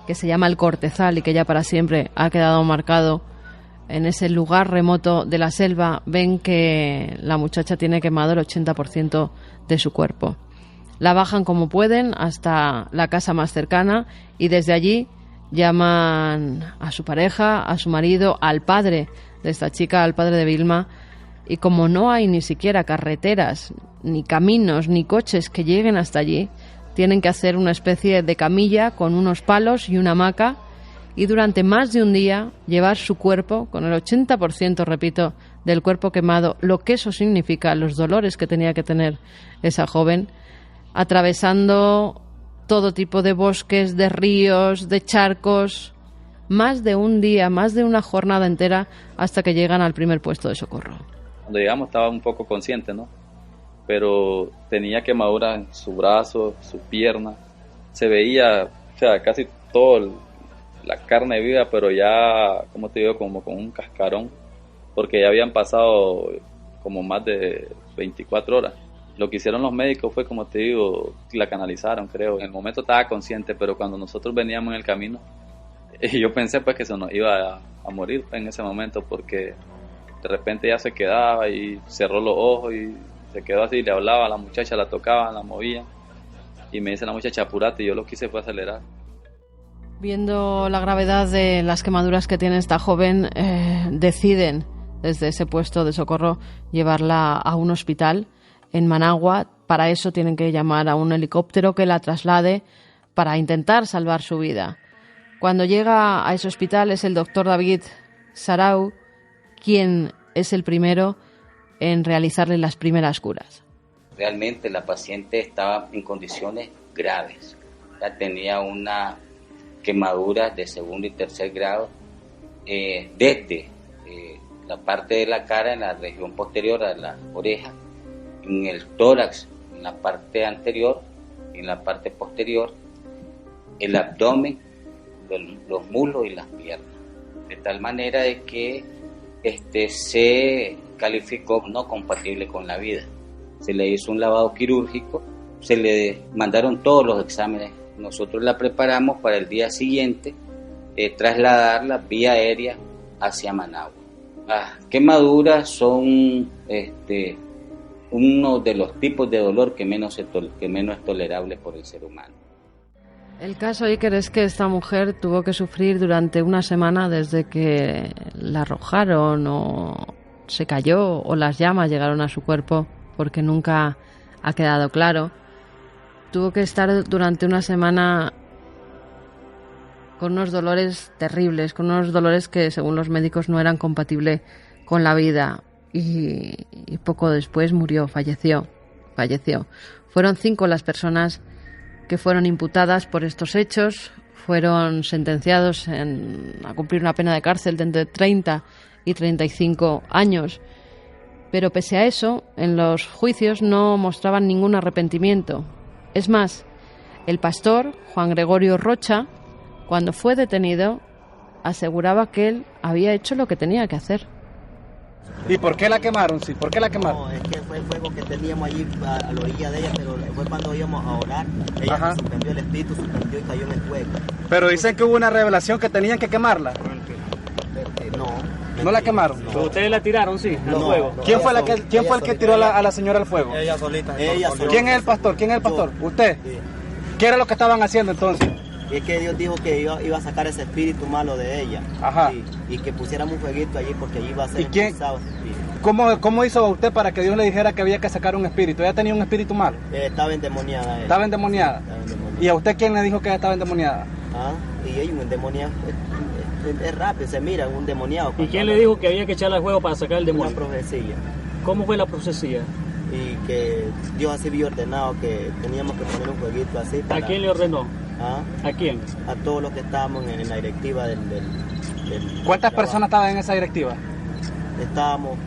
que se llama el Cortezal y que ya para siempre ha quedado marcado, en ese lugar remoto de la selva, ven que la muchacha tiene quemado el 80% de su cuerpo. La bajan como pueden hasta la casa más cercana y desde allí llaman a su pareja, a su marido, al padre de esta chica, al padre de Vilma, y como no hay ni siquiera carreteras, ni caminos, ni coches que lleguen hasta allí, tienen que hacer una especie de camilla con unos palos y una hamaca y durante más de un día llevar su cuerpo, con el 80%, repito, del cuerpo quemado, lo que eso significa, los dolores que tenía que tener esa joven, atravesando todo tipo de bosques, de ríos, de charcos, más de un día, más de una jornada entera, hasta que llegan al primer puesto de socorro. Cuando llegamos estaba un poco consciente, ¿no? Pero tenía quemaduras en su brazo, su pierna, se veía, o sea, casi todo la carne viva, pero ya, como te digo, como con un cascarón, porque ya habían pasado como más de 24 horas. Lo que hicieron los médicos fue, como te digo, la canalizaron, creo. En el momento estaba consciente, pero cuando nosotros veníamos en el camino, yo pensé pues que se nos iba a morir en ese momento, porque de repente ya se quedaba y cerró los ojos y se quedó así, le hablaba a la muchacha, la tocaba, la movía, y me dice la muchacha, apurate, y yo lo quise fue acelerar. Viendo la gravedad de las quemaduras que tiene esta joven, deciden desde ese puesto de socorro llevarla a un hospital en Managua. Para eso tienen que llamar a un helicóptero que la traslade para intentar salvar su vida. Cuando llega a ese hospital es el doctor David Sarau quien es el primero en realizarle las primeras curas. Realmente la paciente estaba en condiciones graves. Ya tenía una quemadura de segundo y tercer grado desde la parte de la cara, en la región posterior a la oreja, en el tórax, en la parte anterior, en la parte posterior, el abdomen, los muslos y las piernas. De tal manera de que se calificó no compatible con la vida. Se le hizo un lavado quirúrgico, se le mandaron todos los exámenes. Nosotros la preparamos para el día siguiente trasladarla vía aérea hacia Managua. Las quemaduras son uno de los tipos de dolor que menos es tolerable por el ser humano. El caso, Iker, es que esta mujer tuvo que sufrir durante una semana desde que la arrojaron o se cayó o las llamas llegaron a su cuerpo, porque nunca ha quedado claro. Tuvo que estar durante una semana con unos dolores terribles, con unos dolores que según los médicos no eran compatibles con la vida, y poco después murió, falleció. Fueron 5 las personas que fueron imputadas por estos hechos, fueron sentenciados a cumplir una pena de cárcel de entre 30 y 35 años. Pero pese a eso, en los juicios no mostraban ningún arrepentimiento. Es más, el pastor, Juan Gregorio Rocha, cuando fue detenido, aseguraba que él había hecho lo que tenía que hacer. ¿Y por qué la quemaron? Sí, ¿por qué la quemaron? No, es que fue el fuego que teníamos allí a la orilla de ella, pero fue cuando íbamos a orar. Ella suspendió el espíritu, suspendió y cayó en el fuego. Pero dicen que hubo una revelación que tenían que quemarla. ¿No la quemaron? No. ¿Pero ustedes la tiraron, sí, al fuego? No, ¿Quién fue el que tiró a la señora al fuego? Ella solita. ¿Quién es el pastor? ¿Usted? Sí. ¿Qué era lo que estaban haciendo entonces? Es que Dios dijo que iba a sacar ese espíritu malo de ella. Ajá. Y que pusiéramos un fueguito allí porque allí iba a ser expulsado. ¿Cómo hizo usted para que Dios le dijera que había que sacar un espíritu? ¿Ella tenía un espíritu malo? Estaba endemoniada. Ella. ¿Estaba endemoniada? ¿Y a usted quién le dijo que ella estaba endemoniada? Y ella un endemoniado. Es rápido, se mira, un endemoniado. ¿Y quién le dijo que había que echarle al fuego para sacar el demonio? Una profecía. ¿Cómo fue la profecía? Y que Dios así había ordenado que teníamos que poner un fueguito así. ¿A quién le ordenó? ¿A quién? A todos los que estábamos en la directiva del ¿Cuántas personas estaban en esa directiva? Estábamos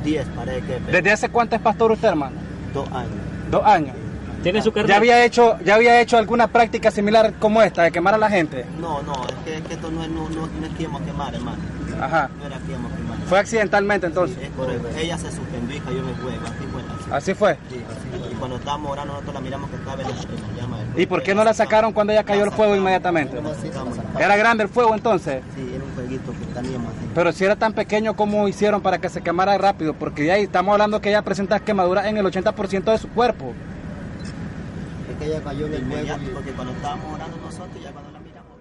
10, parece que. ¿Desde hace cuánto es pastor usted, hermano? 2 años. 2 años. ¿Tiene su carnet? ¿Ya había hecho alguna práctica similar como esta, de quemar a la gente? No, es que esto no es que íbamos a quemar, hermano. Ajá. No era que íbamos a quemar. ¿Fue accidentalmente entonces? Sí, ella se suspendió y cayó en el fuego, ¿Así fue? Sí, así fue. Y cuando estábamos orando nosotros la miramos que estaba en la llama. ¿Y por qué no la sacaron cuando ella cayó el fuego inmediatamente? ¿Era grande el fuego entonces? Sí, era un fueguito que teníamos así. Pero si era tan pequeño, ¿cómo hicieron para que se quemara rápido? Porque ya estamos hablando que ella presenta quemaduras en el 80% de su cuerpo. Es que ella cayó en el fuego porque cuando estábamos orando nosotros ya cuando la miramos.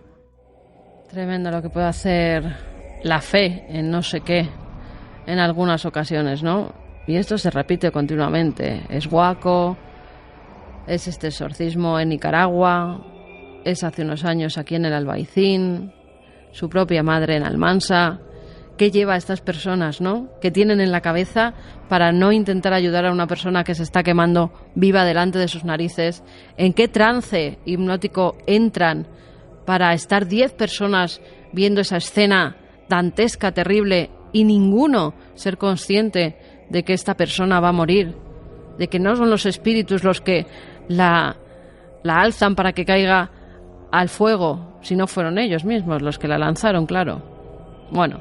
Tremendo lo que puede hacer la fe en no sé qué en algunas ocasiones, ¿no? Y esto se repite continuamente. Es Waco, es este exorcismo en Nicaragua, es hace unos años aquí en el Albaicín, su propia madre en Almansa. ¿Qué lleva a estas personas, no? ¿Qué tienen en la cabeza para no intentar ayudar a una persona que se está quemando viva delante de sus narices? ¿En qué trance hipnótico entran para estar 10 personas viendo esa escena dantesca, terrible, y ninguno ser consciente de que esta persona va a morir? De que no son los espíritus los que la alzan para que caiga al fuego, si no fueron ellos mismos los que la lanzaron, claro. Bueno,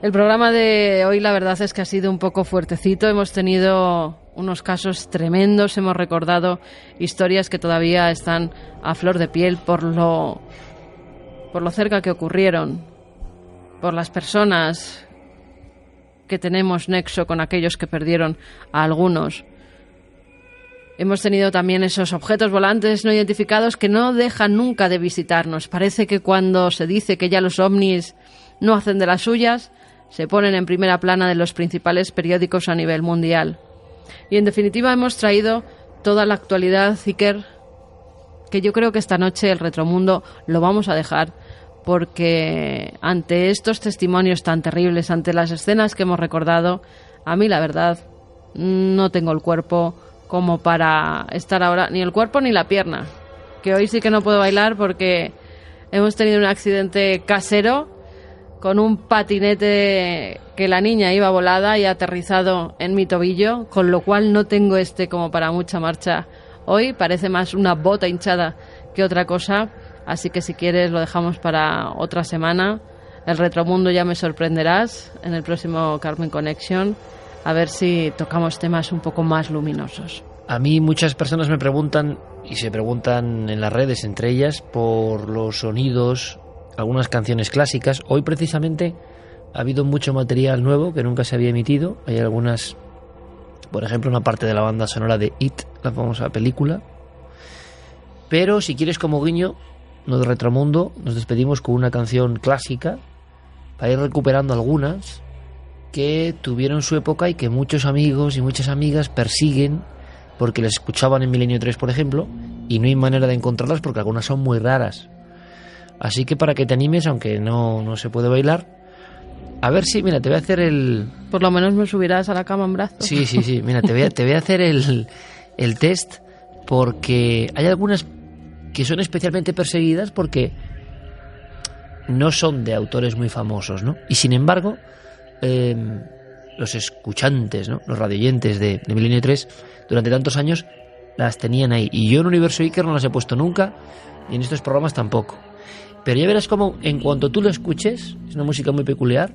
el programa de hoy la verdad es que ha sido un poco fuertecito. Hemos tenido unos casos tremendos, hemos recordado historias que todavía están a flor de piel por lo cerca que ocurrieron, por las personas que tenemos nexo con aquellos que perdieron a algunos. Hemos tenido también esos objetos volantes no identificados que no dejan nunca de visitarnos. Parece que cuando se dice que ya los ovnis no hacen de las suyas, se ponen en primera plana de los principales periódicos a nivel mundial. Y en definitiva hemos traído toda la actualidad, Iker, que yo creo que esta noche el Retromundo lo vamos a dejar, porque ante estos testimonios tan terribles, ante las escenas que hemos recordado, a mí la verdad no tengo el cuerpo como para estar ahora, ni el cuerpo ni la pierna, que hoy sí que no puedo bailar porque hemos tenido un accidente casero con un patinete que la niña iba volada y ha aterrizado en mi tobillo, con lo cual no tengo como para mucha marcha hoy, parece más una bota hinchada que otra cosa. Así que si quieres lo dejamos para otra semana. El Retromundo ya me sorprenderás en el próximo Carmen Connection. A ver si tocamos temas un poco más luminosos. A mí muchas personas me preguntan, y se preguntan en las redes, entre ellas, por los sonidos, algunas canciones clásicas. Hoy precisamente ha habido mucho material nuevo que nunca se había emitido. Hay algunas Por ejemplo, una parte de la banda sonora de It, la famosa película. Pero si quieres como guiño, no de Retromundo, nos despedimos con una canción clásica para ir recuperando algunas que tuvieron su época y que muchos amigos y muchas amigas persiguen porque les escuchaban en Milenio 3, por ejemplo, y no hay manera de encontrarlas porque algunas son muy raras. Así que para que te animes, aunque no se puede bailar, a ver si, mira, te voy a hacer el... Por lo menos me subirás a la cama en brazos. Sí, mira, te voy a hacer el test, porque hay algunas que son especialmente perseguidas porque no son de autores muy famosos, ¿no? Y sin embargo, los escuchantes, ¿no? Los radioyentes de Milenio 3, durante tantos años las tenían ahí. Y yo en Universo Iker no las he puesto nunca, y en estos programas tampoco. Pero ya verás cómo en cuanto tú lo escuches, es una música muy peculiar,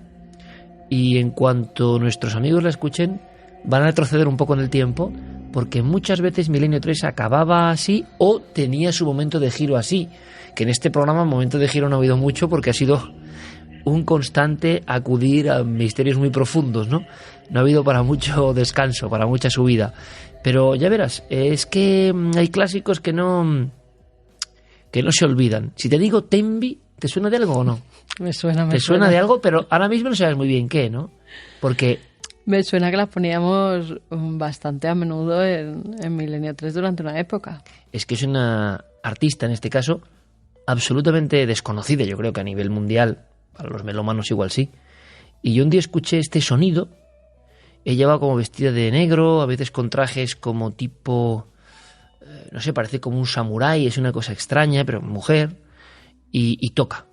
y en cuanto nuestros amigos la escuchen, van a retroceder un poco en el tiempo, porque muchas veces Milenio 3 acababa así o tenía su momento de giro así, que en este programa momento de giro no ha habido mucho porque ha sido un constante acudir a misterios muy profundos, ¿no? No ha habido para mucho descanso, para mucha subida. Pero ya verás, es que hay clásicos que no se olvidan. Si te digo Tembi, ¿te suena de algo o no? Me suena. Te suena de algo, pero ahora mismo no sabes muy bien qué, ¿no? Porque... Me suena que las poníamos bastante a menudo en Milenio 3 durante una época. Es que es una artista, en este caso, absolutamente desconocida, yo creo que a nivel mundial, para los melómanos igual sí. Y yo un día escuché este sonido, ella va como vestida de negro, a veces con trajes como tipo, no sé, parece como un samurái, es una cosa extraña, pero mujer, y toca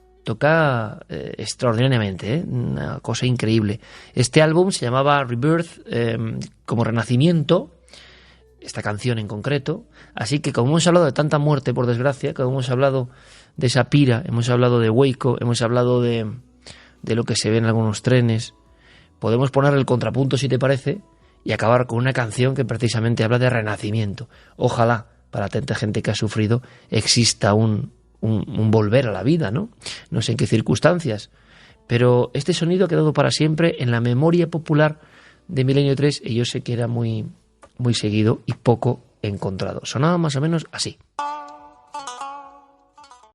extraordinariamente, una cosa increíble. Este álbum se llamaba Rebirth, como renacimiento, esta canción en concreto. Así que como hemos hablado de tanta muerte, por desgracia, como hemos hablado de esa pira, hemos hablado de Waco, hemos hablado de lo que se ve en algunos trenes, podemos poner el contrapunto, si te parece, y acabar con una canción que precisamente habla de renacimiento. Ojalá, para tanta gente que ha sufrido, exista un volver a la vida, ¿no? No sé en qué circunstancias, pero este sonido ha quedado para siempre en la memoria popular de Milenio 3 y yo sé que era muy, muy seguido y poco encontrado. Sonaba más o menos así.